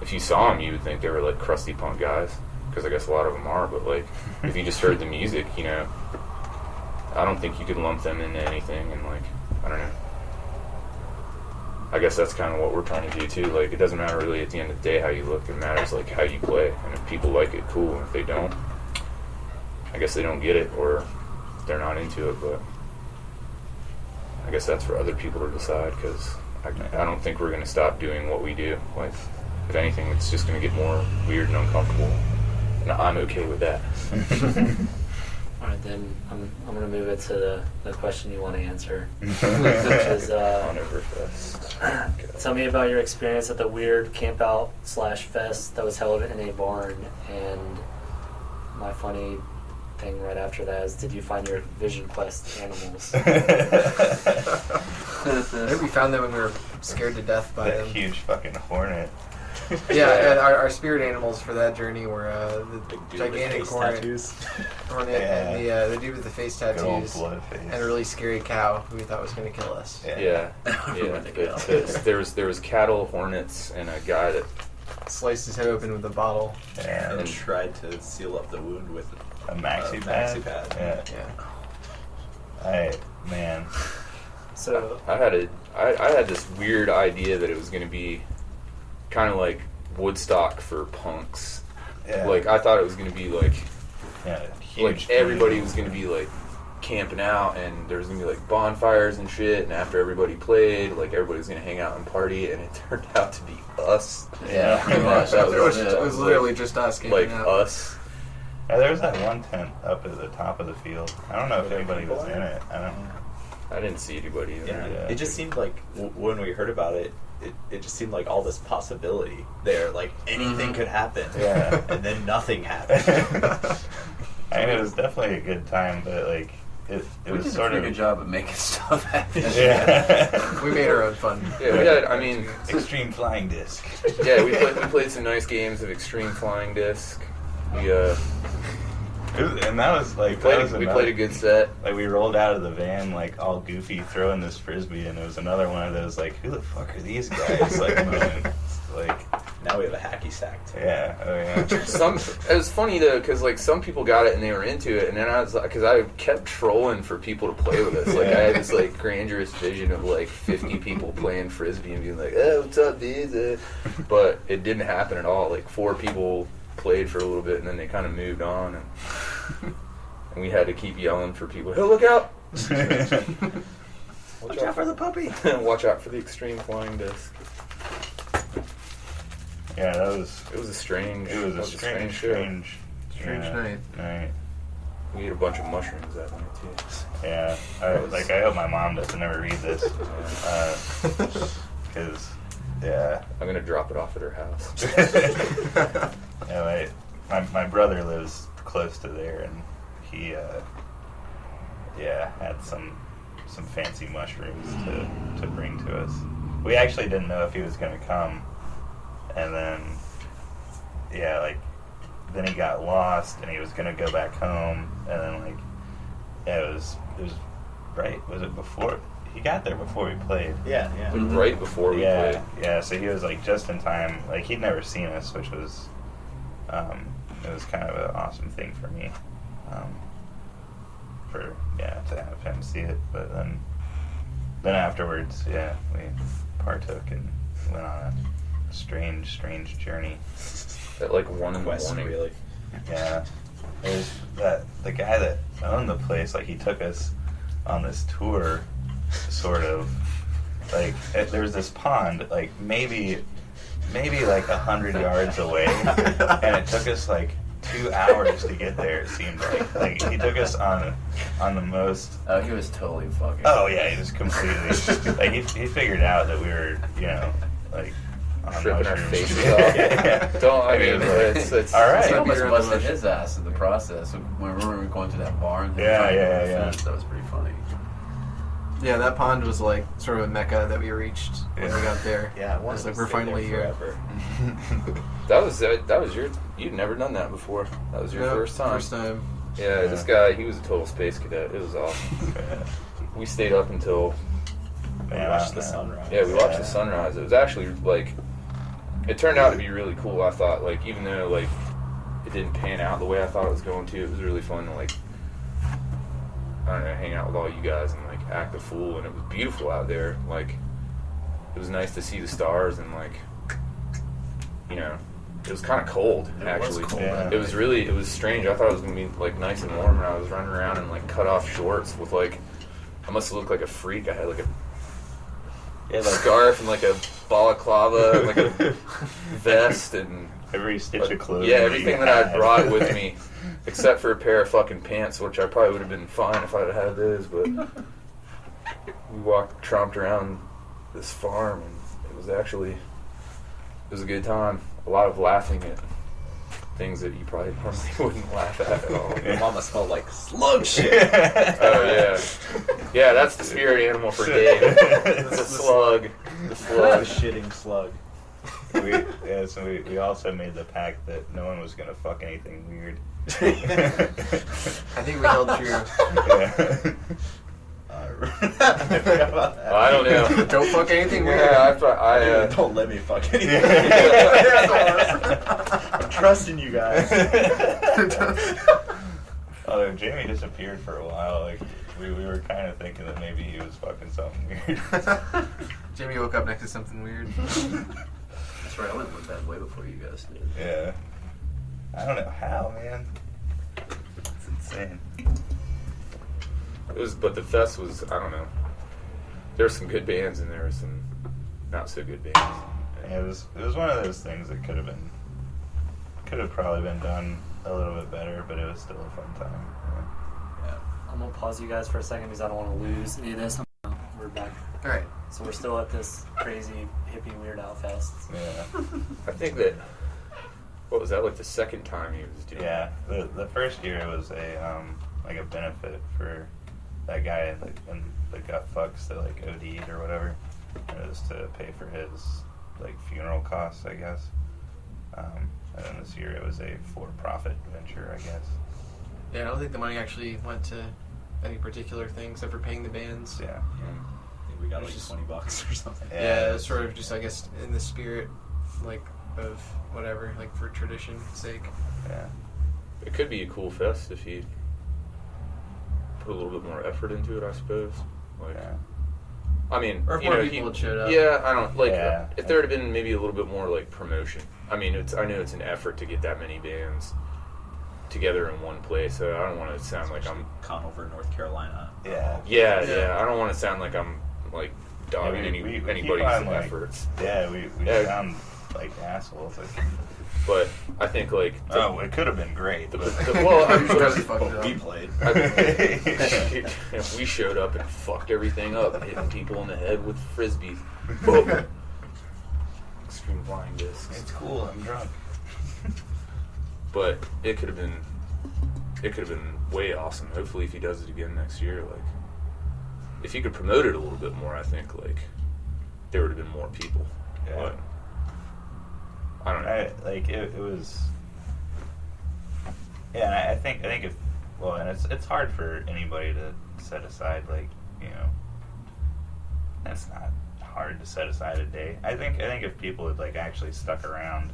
If you saw them you would think they were like crusty punk guys, because I guess a lot of them are, but like if you just heard the music, you know, I don't think you could lump them into anything. And like I don't know, I guess that's kind of what we're trying to do too. Like it doesn't matter really at the end of the day how you look, it matters like how you play. And if people like it, cool. And if they don't, I guess they don't get it or they're not into it. But I guess that's for other people to decide, because I don't think we're going to stop doing what we do. Like if anything, it's just going to get more weird and uncomfortable, and I'm okay with that. All right, then I'm going to move it to the question you want to answer, which is On Overfest. tell me about your experience at the weird campout / fest that was held in a barn. And my funny thing right after that is, did you find your Vision Quest animals? I think we found them when we were scared to death by That them. huge fucking hornet. Yeah, and our spirit animals for that journey were the Big dude with gigantic face hornet, tattoos. hornet Yeah. and the dude with the face Good old tattoos, blood face. and a really scary cow who we thought was going to kill us. Yeah. There was cattle, hornets, and a guy that Sliced his head open with a bottle. Yeah. And tried to seal up the wound with A maxi maxi pad. pad. Yeah. Man. So I had this weird idea that it was going to be kind of like Woodstock for punks. Yeah. Like I thought it was going to be like Huge. everybody was going to be like camping out, and there was going to be like bonfires and shit, and after everybody played, like everybody was going to hang out and party, and it turned out to be us. Yeah, pretty much. That It was, it. it was literally just us camping Like out. us. Yeah, there was that one tent up at the top of the field. I don't know if anybody was in it. I don't know. I didn't see anybody in Yeah, there. Yeah. it just seemed like when we heard about it, it just seemed like all this possibility there. Like anything could happen. Yeah. And then nothing happened. I mean, it was definitely a good time, but like it We was did a sort pretty of good job at making stuff happen. Yeah. We made our own fun. Yeah, we had. I mean, Extreme flying disc. yeah, we played some nice games of Extreme Flying Disc. And that was like We played a good set. Like we rolled out of the van like all goofy, throwing this frisbee, and it was another one of those like, who the fuck are these guys? Like moments. Like, Now we have a hacky sack too. yeah, oh yeah. It was funny though, because like some people got it and they were into it, and then because I kept trolling for people to play with us. Like I had this like grandiose vision of like 50 people playing frisbee and being like, "Oh, what's up, dudes?" But it didn't happen at all. Like 4 people played for a little bit, and then they kind of moved on, and we had to keep yelling for people. Hey, look out! Watch out for the puppy. Watch out for the Extreme Flying Disc. Yeah, that was. It was a strange. It was a strange strange Night. night. We ate a bunch of mushrooms that night too. Yeah, I hope my mom doesn't ever read this, because yeah. I'm gonna drop it off at her house. Yeah, my brother lives close to there, and he had some fancy mushrooms to bring to us. We actually didn't know if he was gonna come, and then then he got lost, and he was gonna go back home, and then it was right. Was it before he got there before we played? Yeah. Right before we played. Yeah, so he was just in time. Like he'd never seen us, which was it was kind of an awesome thing for me, to have him see it. But then afterwards, we partook and went on a strange journey. At like 1 in the Quest, morning. really. Yeah, it was the guy that owned the place. Like he took us on this tour, sort of. Like there was this pond, like maybe like 100 yards away, and it took us like 2 hours to get there. It seemed like he took us on the most. Oh, he was totally fucking. Oh yeah, he was completely like he figured out that we were like on Tripping our mushrooms. faces Yeah, off. yeah. Don't. I mean, it's All right. He almost Beer on the busted bush. his ass in the process when we were going through that barn. Yeah. That was pretty funny. Yeah, that pond was like sort of a mecca that we reached when we got there. Yeah, It was like we're finally here. That was your. You'd never done that before. That was your Nope, first time. First time. Yeah, this guy, he was a total space cadet. It was awesome. We stayed up until We watched the sunrise. Yeah, we watched the sunrise. It was actually like, it turned out to be really cool. I thought, like, even though like it didn't pan out the way I thought it was going to, it was really fun to like, I don't know, hang out with all you guys and like act a fool. And it was beautiful out there. Like, it was nice to see the stars and like, you know, it was kind of cold actually. Yeah. It was strange. I thought it was gonna be like nice and warm, and I was running around in like cut off shorts with like, I must have looked like a freak. I had like a scarf and like a balaclava, and like a vest, and Every stitch of clothing. yeah, everything that I had. brought with me, except for a pair of fucking pants, which I probably would have been fine if I'd have had those. But we tromped around this farm, and it was a good time. A lot of laughing at things that you probably normally wouldn't laugh at all. Your mama smelled like slug shit. Oh yeah, yeah. That's the spirit animal for Dave. The slug. The The slug. shitting slug. So we also made the pact that no one was gonna fuck anything weird. I think we held true. Yeah. I forgot about that. I don't know. Don't fuck anything weird. Yeah, I Don't let me fuck anything. I'm trusting you guys. Although Jamie disappeared for a while, like we were kind of thinking that maybe he was fucking something weird. Jamie woke up next to something weird. That's right, I went to bed way before you guys did. Yeah. I don't know how, man. It's insane. but the fest was, I don't know. There were some good bands and there were some not so good bands. Yeah, it was one of those things that could have probably been done a little bit better, but it was still a fun time. Yeah. I'm gonna pause you guys for a second because I don't want to lose any of this. We're back. All right. So we're still at this crazy hippie Weird Al Fest. Yeah. I think that, what was that, like the second time he was doing Yeah. The first year it was a like a benefit for that guy and the gut fucks that like OD'd or whatever. It was to pay for his like funeral costs, I guess. And then this year it was a for-profit venture, I guess. Yeah, I don't think the money actually went to any particular thing except for paying the bands. Yeah. I think we got It's like just- $20 or something. Yeah, it's sort of just, I guess, in the spirit, like, of whatever, like, for tradition's sake. Yeah. It could be a cool fest if he put a little bit more effort into it, I suppose. Like, Yeah. I mean, Or if you more know, people had showed up. Yeah, I don't like Yeah. if there had been maybe a little bit more like promotion. I mean, I know it's an effort to get that many bands together in one place, so I don't want to sound like I'm. Conover, North Carolina. Yeah. Yeah, Yeah. yeah. I don't want to sound like I'm like dogging we keep anybody's on, like, efforts. Yeah, we Yeah. sound like assholes. Like, But I think like it could have been great. But well, I, but Really I, fucked But up. we played. if we showed up and fucked everything up, hitting people in the head with frisbees. Boom. Extreme flying discs. It's cool. I'm drunk. But it could have been way awesome. Hopefully, if he does it again next year, like if he could promote it a little bit more, I think like there would have been more people. Yeah. But I don't know. It was. Yeah, and I think if and it's hard for anybody to set aside that's not hard to set aside a day. I think if people had like actually stuck around,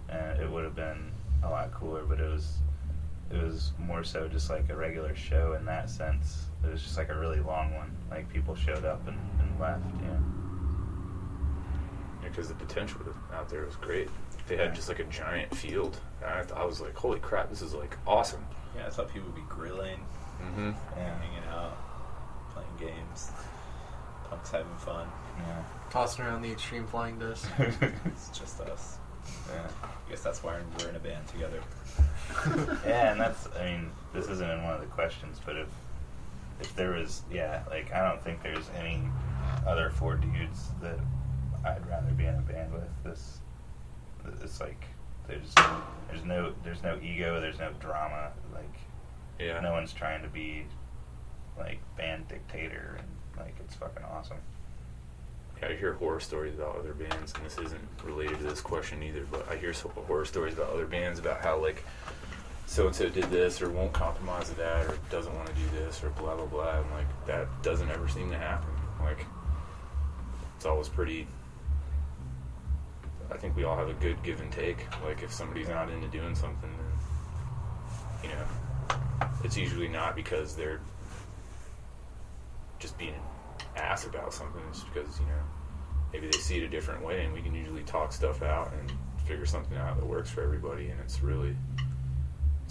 it would have been a lot cooler. But it was more so just like a regular show in that sense. It was just like a really long one. Like people showed up and left. Because the potential out there was great. They had just like a giant field. And I was like, holy crap, this is like awesome. Yeah, I thought people would be grilling, Mm-hmm. hanging out, playing games. Punks having fun. Yeah. Tossing around the extreme flying disc. It's just us. Yeah. I guess that's why we're in a band together. Yeah, and this isn't in one of the questions, but if there was, I don't think there's any other four dudes that I'd rather be in a band with. It's like there's no ego, there's no drama, like Yeah. no one's trying to be like band dictator, and like it's fucking awesome. Yeah, I hear horror stories about other bands, and this isn't related to this question either, but I hear horror stories about other bands about how, like, so-and-so did this, or won't compromise with that, or doesn't want to do this, or blah, blah, blah, and, like, that doesn't ever seem to happen. Like, it's always pretty... I think we all have a good give and take. Like, if somebody's not into doing something, then, you know, it's usually not because they're just being an ass about something. It's because, you know, maybe they see it a different way, and we can usually talk stuff out and figure something out that works for everybody, and it's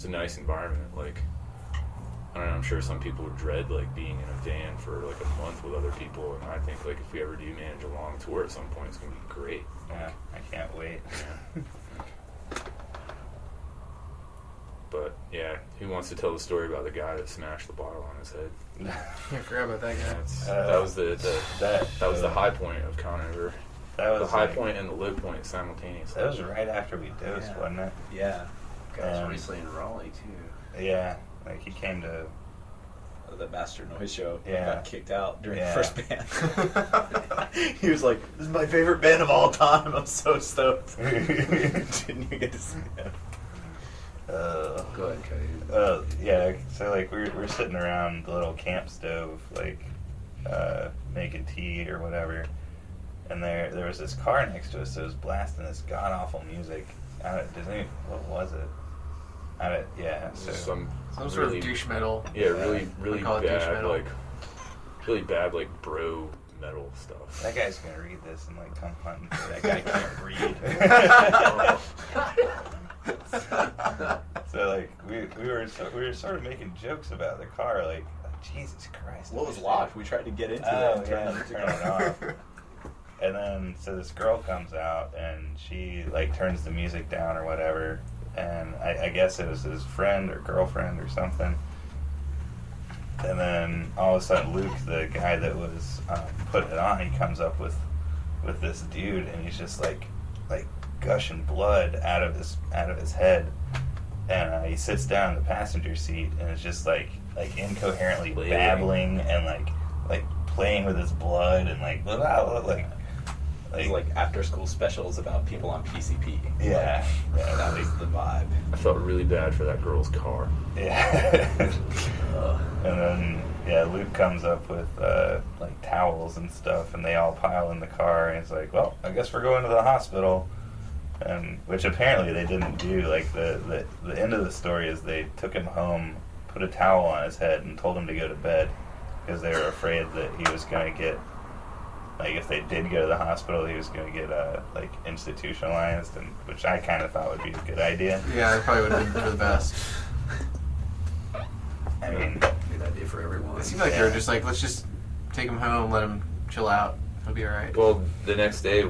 a nice environment. Like, I don't know, I'm sure some people dread, like, being in a van for, like, a month with other people, and I think, like, if we ever do manage a long tour at some point, it's going to be great. Yeah, I can't wait. Yeah. But, yeah, who wants to tell the story about the guy that smashed the bottle on his head? I forgot about that guy. That was the high point of Conover. That was the high like, point and the low point simultaneously. That was right after we dosed, wasn't it? Yeah. Guys recently in Raleigh too. Yeah, like he came to The Master Noise show. Yeah. Got kicked out during Yeah. the first band. He was like, "This is my favorite band of all time. I'm so stoked." Didn't you get to see that? Go ahead, Cody. yeah. So like we're sitting around the little camp stove, like making tea or whatever, and there was this car next to us that was blasting this god awful music. What was it? So Some sort of douche metal. Yeah, really call it douche bad, metal. really bad, like bro metal stuff. that guy's gonna read this and like come hunting. That guy can't read. So like we were sort of making jokes about the car, like Jesus Christ. What was locked? We tried to get into Oh that. yeah, turn it off. And then so this girl comes out and she like turns the music down or whatever, and I guess it was his friend or girlfriend or something. And then all of a sudden Luke, the guy that was putting it on, he comes up with this dude, and he's just like gushing blood out of his head, and he sits down in the passenger seat and is just like incoherently babbling and like playing with his blood and like blah, blah, blah, It was like after school specials about people on PCP. yeah, That was the vibe. I felt really bad for that girl's car. yeah. And then Luke comes up with like towels and stuff, and they all pile in the car, and it's like, well, I guess we're going to the hospital. And which apparently they didn't do. Like the end of the story is they took him home, put a towel on his head, and told him to go to bed because they were afraid that he was going to get, like, if they did go to the hospital, he was going to get like institutionalized, and which I kind of thought would be a good idea. Yeah, it probably would have been for the best. I mean, Good idea for everyone. It seemed like they were just like, let's just take him home, let him chill out. He'll be alright. Well, the next day,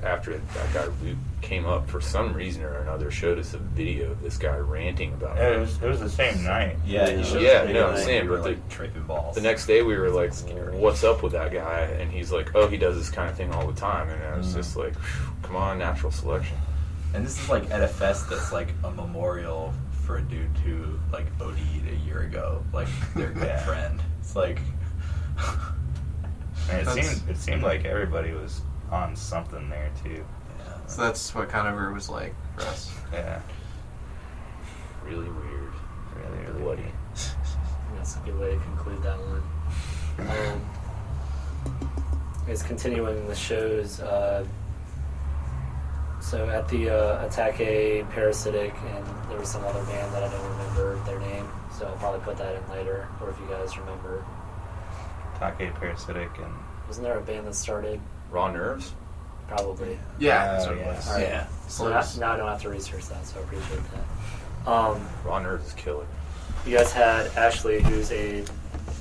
after that guy Luke came up, for some reason or another, showed us a video of this guy ranting about it was the same night. Yeah, he showed Yeah, us no, I'm video saying, and we but were, like tripping balls. the next day we were like, Scary. what's up with that guy? And he's like, oh, he does this kind of thing all the time. And I was just like, phew, come on, natural selection. And this is like at a fest that's like a memorial for a dude who like OD'd a year ago, like their good Yeah. friend. It's like, And That's- it seemed like everybody was on something there too. yeah, So that's what Conover was like for us. Yeah, Really weird. really Bloody. That's a good way to conclude that one. It's continuing the shows. So at the Attaque Parasitic, and there was some other band that I don't remember their name, so I'll probably put that in later, or if you guys remember. Take Parasitic and Wasn't there a band that started? Raw nerves? Probably. Yeah. Oh, so it yeah. was. All right. Yeah. So now I don't have to research that, so I appreciate that. Raw nerves is killer. You guys had Ashley, who's a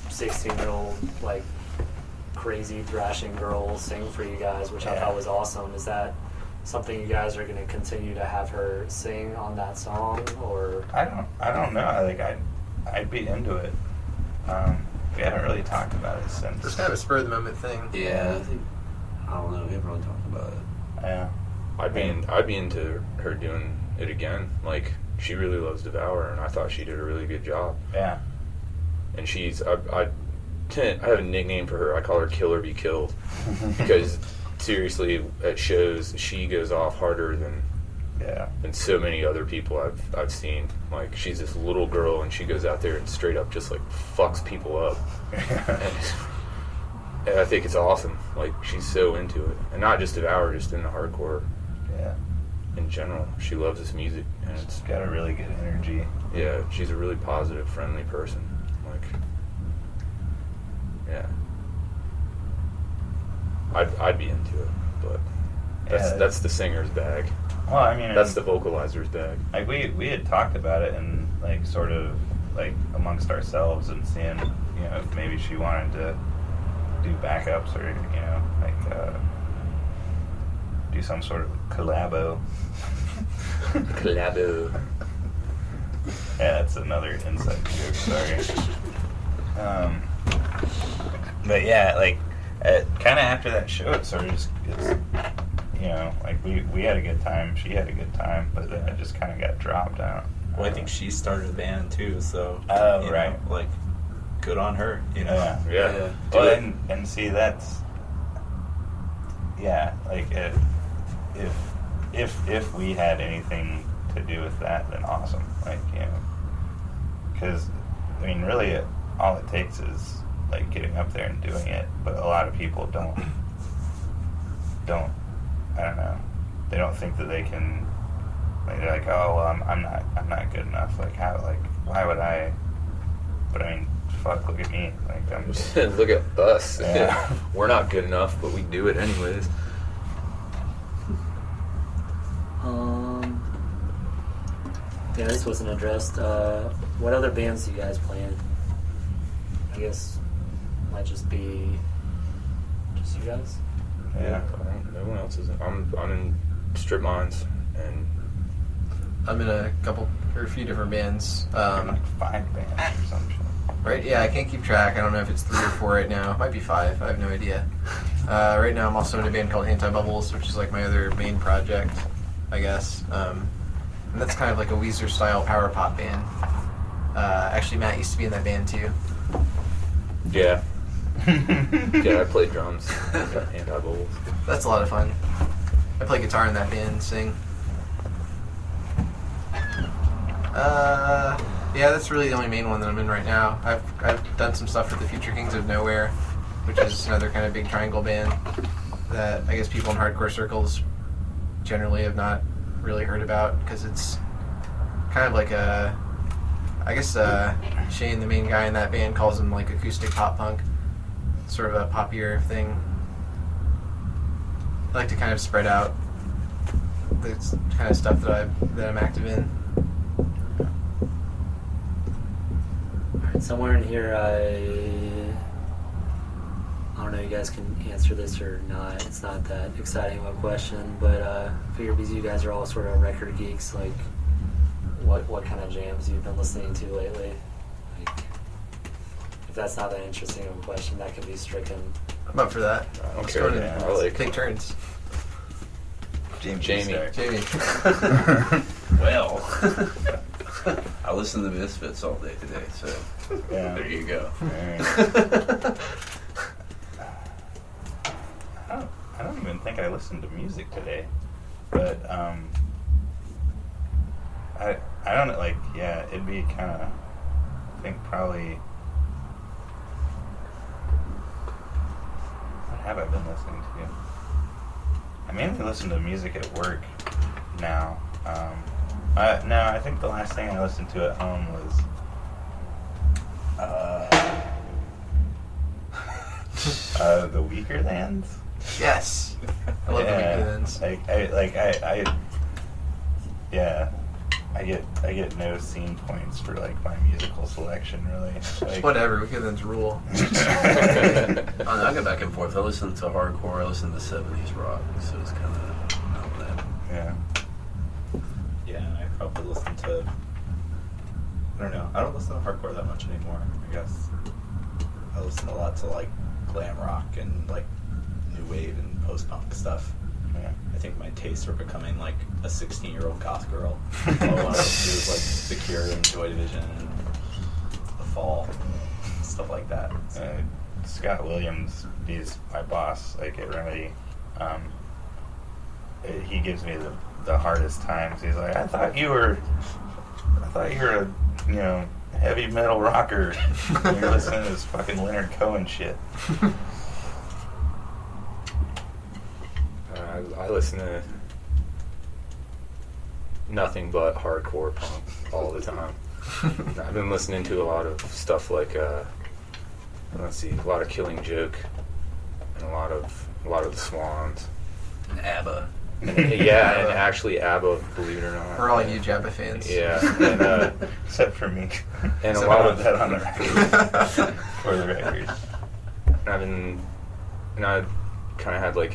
16-year-old, like, crazy thrashing girl, sing for you guys, which I Yeah. thought was awesome. Is that something you guys are going to continue to have her sing on that song, or? I don't know. Like I'd be into it. We haven't really talked about it since. Just kind of a spur of the moment thing. Yeah, I don't know. We haven't really talked about it. Yeah. I'd be into her doing it again. Like, she really loves Devour, and I thought she did a really good job. Yeah. And she's I I have a nickname for her. I call her Kill or Be Killed. Because seriously, at shows, she goes off harder than so many other people I've seen. Like, she's this little girl and she goes out there and straight up just like fucks people up. And I think it's awesome. Like, she's so into it. And not just Devour, just in the hardcore. Yeah. In general. She loves this music. And It's got a really good energy. yeah, she's a really positive, friendly person. Like, yeah. I'd be into it, but that's the singer's bag. Well, I mean, That's the vocalizer's bag. like we had talked about it and like sort of like amongst ourselves and seeing, you know, if maybe she wanted to do backups or, you know, like do some sort of collabo. Collabo. Yeah, that's another inside joke. Sorry. But yeah, like kind of after that show, it sort of just it's, you know, like we had a good time, she had a good time, but then it just kind of got dropped out. Well, I think she started the band too, so Oh, right. like, good on her. You know. Yeah. Do Well, it. and see, that's like if we had anything to do with that, then awesome. Like, you know, because I mean, really, all it takes is like getting up there and doing it. But a lot of people don't. I don't know. They don't think that they can. Like, they're like, oh, well, I'm not good enough. Like, how? Like, why would I? But I mean, fuck, look at me. Like, I'm. Look at us. Yeah. We're not good enough, but we do it anyways. Yeah, this wasn't addressed. What other bands do you guys play in? I guess might just be just you guys. Yeah. No one else is. I'm in Strip Mines, and I'm in a few different bands. Like 5 bands or some shit. Right? Yeah, I can't keep track. I don't know if it's 3 or 4 right now. It might be 5. I have no idea. Right now, I'm also in a band called Anti-Bubbles, which is like my other main project, I guess. And that's kind of like a Weezer-style power pop band. Actually, Matt used to be in that band too. yeah. Yeah, I play drums and bowls. That's a lot of fun. I play guitar in that band, sing. Yeah, that's really the only main one that I'm in right now. I've done some stuff with the Future Kings of Nowhere, which is another kind of big triangle band that I guess people in hardcore circles generally have not really heard about because it's kind of like I guess Shane, the main guy in that band, calls them like acoustic pop punk, sort of a poppier thing. I like to kind of spread out the kind of stuff that I'm active in. Alright, somewhere in here, I don't know, you guys can answer this or not. It's not that exciting of a question, but I figure because you guys are all sort of record geeks, like what kind of jams you've been listening to lately? Like, if that's not that interesting of a question, that can be stricken. I'm up for that. I don't Let's care. go to- I like take turns. Jamie. Jamie. Well, I listen to Misfits all day today, so Yeah. there you go. I don't even think I listened to music today, but I don't know, like, yeah, it'd be kind of, I think probably, what have I been listening to? I mainly listen to music at work now. No, I think the last thing I listened to at home was The Weaker Lands. Yes. I love the Weekends. I get no scene points for like my musical selection, really. Like, Whatever, Weekends rule. I go back and forth. I listen to hardcore. I listen to 70s rock, so it's kind of that. Yeah. Yeah, and I probably listen to. I don't know. I don't listen to hardcore that much anymore. I guess I listen a lot to like glam rock and like new wave and post punk stuff. Yeah. I think my tastes are becoming like a 16-year-old goth girl. All I want to do is like The Cure and Joy Division and The Fall, stuff like that. So, Scott Williams, he's my boss, like at Remedy. He gives me the hardest times. He's like, I thought you were a heavy metal rocker. You're listening to this fucking Leonard Cohen shit. I listen to nothing but hardcore punk all the time. I've been listening to a lot of stuff like a lot of Killing Joke and a lot of the Swans. And ABBA. And actually ABBA, believe it or not. We're all huge ABBA fans. Yeah, and Except for me. and a So lot I of want that on the record. For the record. And I kind of had like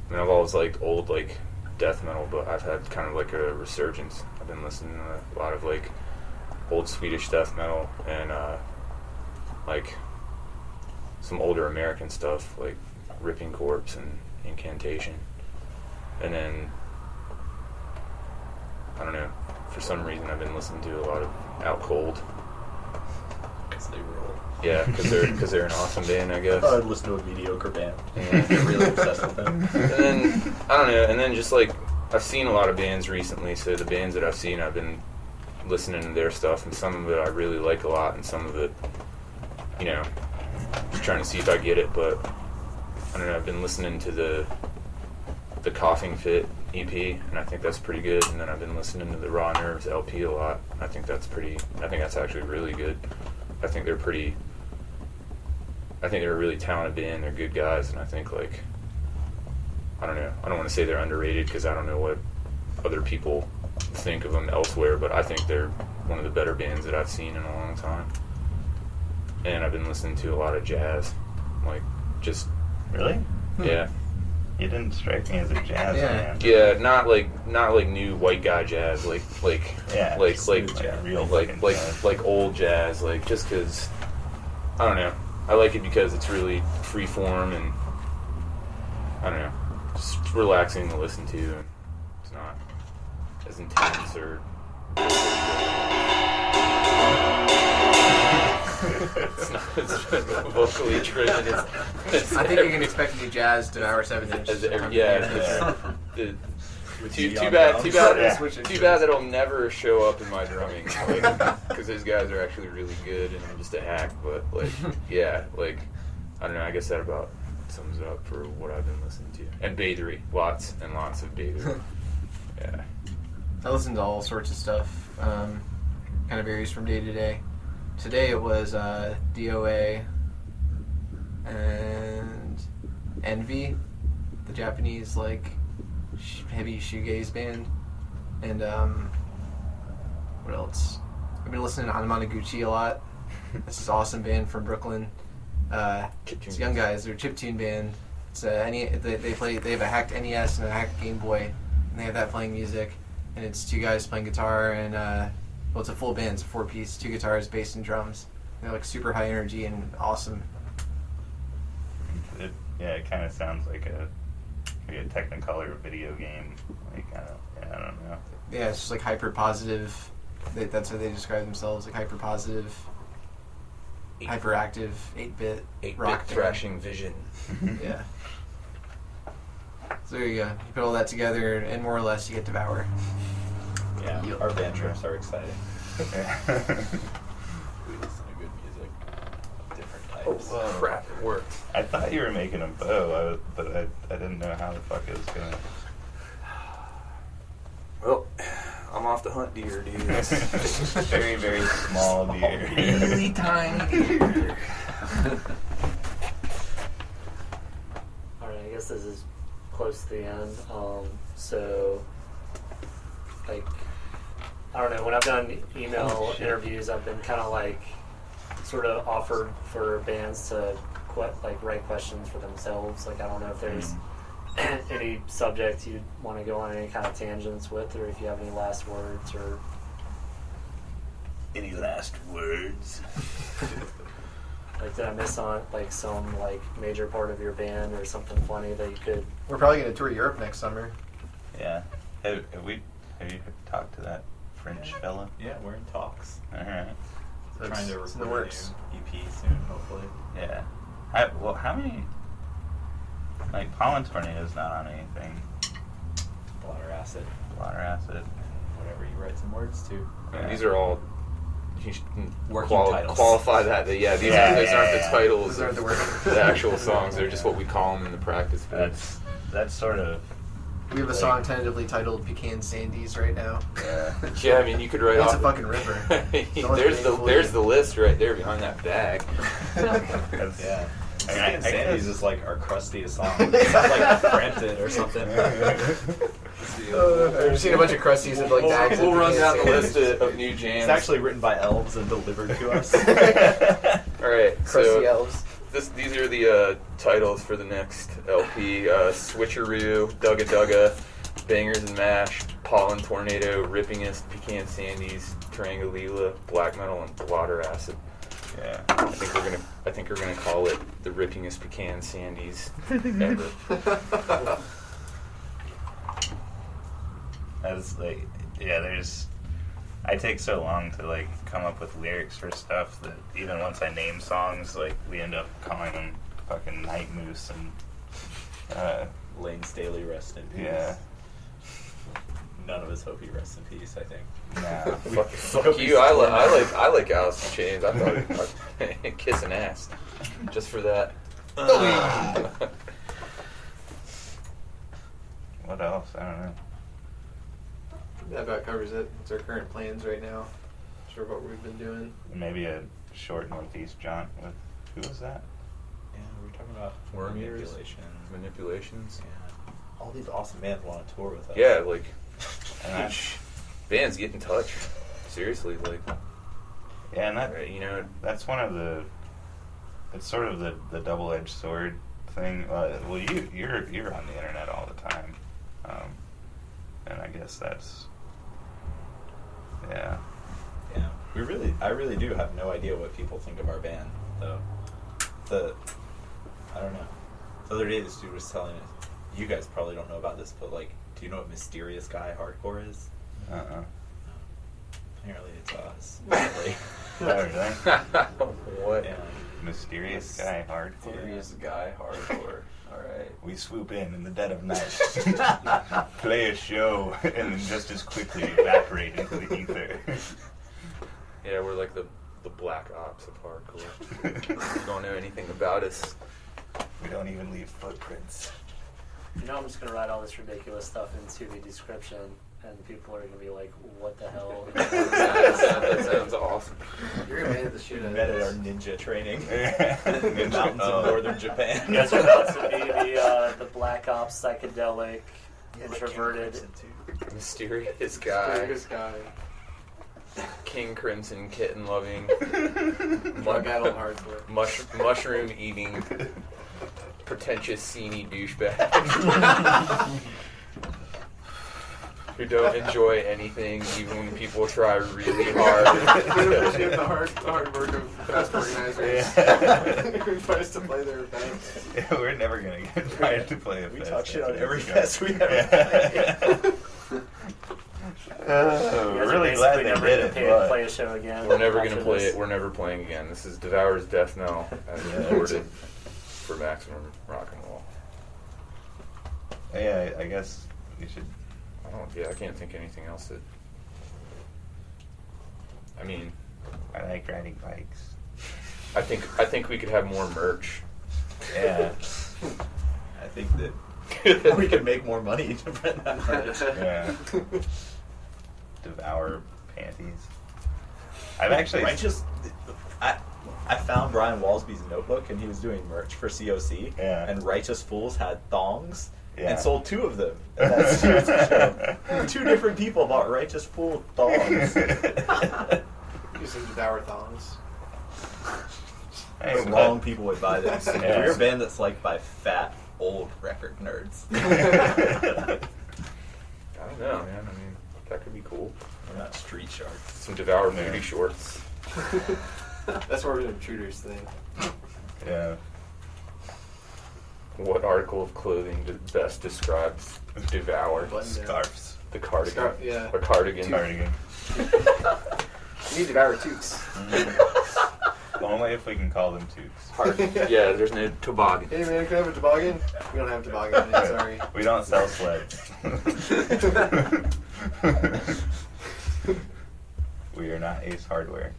I've always liked old like death metal, but I've had kind of like a resurgence. I've been listening to a lot of like old Swedish death metal and like some older American stuff like Ripping Corpse and Incantation. And then I don't know, for some reason I've been listening to a lot of Out Cold. Because they roll. Yeah, because they're an awesome band, I guess. I'd listen to a mediocre band. Yeah. Get really obsessed with them. And then I don't know, and then just like I've seen a lot of bands recently, so the bands that I've seen, I've been listening to their stuff, and some of it I really like a lot, and some of it, just trying to see if I get it. But I don't know, I've been listening to the Coughing Fit EP, and I think that's pretty good. And then I've been listening to the Raw Nerves LP a lot. I think that's actually really good. I think they're a really talented band. They're good guys, and I think like I don't know. I don't want to say they're underrated because I don't know what other people think of them elsewhere, but I think they're one of the better bands that I've seen in a long time. And I've been listening to a lot of jazz, like just Really? yeah. You didn't strike me as a jazz man. Yeah, not like new white guy jazz, like Yeah, like real like fucking like jazz. like old jazz, like just because I don't know. I like it because it's really free form and I don't know, just relaxing to listen to, and it's not as intense or. It's not as vocally driven. It's I think you can expect to do jazz Devour 7-inch. Too Neon bad drums. that it'll never show up in my drumming, because those guys are actually really good and I'm just a hack. But like, yeah, like I don't know. I guess that about sums it up for what I've been listening to. And Bathery, lots and lots of Bathery. Yeah. I listen to all sorts of stuff. Kind of varies from day to day. Today it was DOA and Envy, the Japanese like heavy shoegaze band, and what else? I've been listening to Anamanaguchi a lot. This is an awesome band from Brooklyn. It's young guys. They're a chiptune band. It's they have a hacked NES and a hacked Game Boy, and they have that playing music. And it's two guys playing guitar and it's a full band. It's a 4-piece, 2 guitars, bass, and drums. They're like super high energy and awesome. It kind of sounds like a Technicolor video game. Like I don't know. Yeah, it's just like hyper positive. That's how they describe themselves, like hyper positive, hyperactive, 8-bit rock band. thrashing vision. Yeah. So there you go. You put all that together, and more or less, you get Devour. Yeah, our band trips are exciting. We listen to good music, different types. Oh, crap, it worked. I thought you were making a bow, but I didn't know how the fuck it was gonna. Well, I'm off to hunt deer, dude. Very, very small deer. Really tiny deer. Alright, I guess this is close to the end. So, like, I don't know, when I've done email interviews, I've been kind of like, sort of offered for bands to write questions for themselves. Like, I don't know if there's any subject you'd want to go on any kind of tangents with, or if you have any last words, or... Any last words? Like, did I miss on, like, some, like, major part of your band or something funny that you could... We're probably going to tour Europe next summer. Yeah. Have you talked to that French fella? Yeah, we're in talks. All right. Trying to it's in record the works. a new EP soon, hopefully. Yeah. Well, how many? Like Pollen Tornado's not on anything. Blotter acid, Water Acid. whatever you write some words to. Yeah. These are all. You should Working titles. Qualify that. Those aren't the titles. Those aren't the of words. the actual songs. They're just what we call them in the practice bits. That's sort of. We have a song tentatively titled "Pecan Sandies" right now. Yeah. Yeah, I mean, you could write It's off. a fucking ripper. there's the list right there behind that bag. That's, Yeah. I mean, Stan I Sandy's guess- is like our crustiest song. It sounds like Frampton or something. I've seen a bunch of crusties with like bags. We'll of run pecan down the sandies. list of new jams. It's actually written by elves and delivered to us. All right, Crusty so elves. these are the titles for the next LP: Switcheroo, Dugga Dugga, Bangers and Mash, Pollen Tornado, Rippingest, Pecan Sandies, Triangulila, Black Metal, and Blotter Acid. Yeah. I think we're gonna call it the Rippingest Pecan Sandies ever. As like, yeah, I take so long to like come up with lyrics for stuff that even once I name songs, like we end up calling them fucking Night Moose and Lane Staley, rest in peace. yeah. None of us hope he rests in peace, I think. Nah. Fuck you! I like Alice in Chains. I thought kissing ass, just for that. What else? I don't know. That about covers it. It's our current plans right now. Not sure what we've been doing. Maybe a short Northeast jaunt with who was that? Yeah, we were talking about Worm eaters? manipulations. Manipulations. Yeah. All these awesome bands want to tour with us. Yeah, like And that, bands get in touch. Seriously, like yeah, and that that's one of the. It's sort of the double-edged sword thing. Well, you're on the internet all the time, and I guess that's. Yeah. Yeah, I really do have no idea what people think of our band, though. I don't know. The other day, this dude was telling us, you guys probably don't know about this, but like, do you know what Mysterious Guy Hardcore is? Apparently it's us. Apparently. what? Yeah. Mysterious guy hardcore. Mysterious guy hardcore. All right. We swoop in the dead of night, play a show, and then just as quickly evaporate into the ether. Yeah, we're like the black ops of hardcore. You don't know anything about us. We don't even leave footprints. You know, I'm just gonna write all this ridiculous stuff into the description, and people are gonna be like, "What the hell?" That sounds awesome. You're gonna hit the shit out Met of at our this. ninja training. In In mountains of northern Japan. You guys are about to be the Black Ops psychedelic, introverted. Mysterious guy. Mysterious guy. King Crimson kitten loving. Drug addled hardcore. Mushroom eating. Pretentious seedy douchebag. Who don't enjoy anything even when people try really hard. Appreciate the hard work of fest organizers who tries to play their events. We're never gonna get invited to play a We fest. talk shit on after every this fest we ever go. We're really glad they did it, to but play a show again. We're never after gonna play this. it. We're never playing again. This is Devour's Death Knell as recorded for Maximum Rock and Roll. yeah, I guess we should. I can't think of anything else that. I mean, I like riding bikes. I think we could have more merch. Yeah, I think that we could make more money to print that merch. yeah. Devour panties. I've actually. I found Brian Walsby's notebook, and he was doing merch for COC. Yeah. And Righteous Fools had thongs. Yeah. And sold 2 of them. And that's COC show. 2 different people bought Righteous Fool thongs. Using Devour thongs. Hey, The wrong people would buy this. Yeah. We're a band that's liked by fat, old record nerds. I don't know, man. I mean, that could be cool. We're not street sharks. Some Devour booty shorts. That's more of an intruders thing. Yeah. What article of clothing best describes Devour? Button down. Scarves. The cardigan. Yeah. A cardigan. Cardigan. We need Devour Tukes. Only if we can call them tubes. Hard. Yeah, there's no toboggan. Hey man, can I have a toboggan? We don't have toboggan. Man, sorry. We don't sell sleds. We are not Ace Hardware.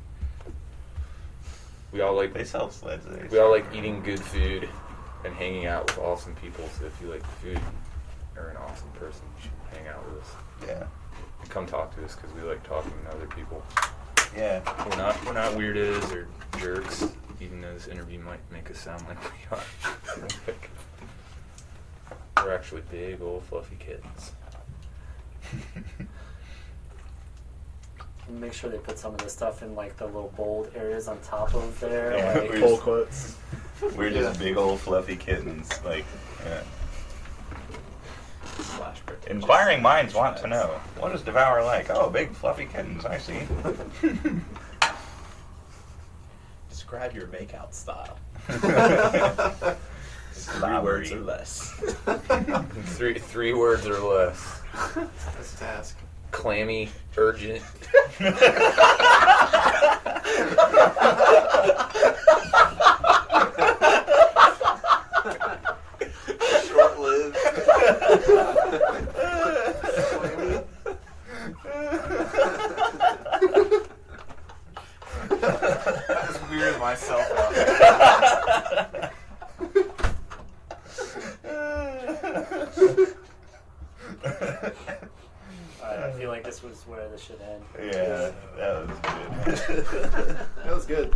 We all like They sell sleds at Ace we all like Hardware. eating good food and hanging out with awesome people. So if you like the food, you're an awesome person. You should hang out with us. Yeah. And come talk to us because we like talking to other people. Yeah. We're not weirdos or jerks, even though this interview might make us sound like we are. We're actually big old fluffy kittens. Make sure they put some of the stuff in like the little bold areas on top of there. Yeah, like, we're Pull just- quotes. We're just big old fluffy kittens. Like, yeah. Slash pretentious. Inquiring minds want to know, what is Devour like? Oh, big fluffy kittens, I see. Describe your makeout style. Slobbery. 3 words or less. Three words or less. That's a task. Clammy, urgent. Short-lived. I just weirded myself out. I feel like this was where this should end. Yeah, that was good. That was good.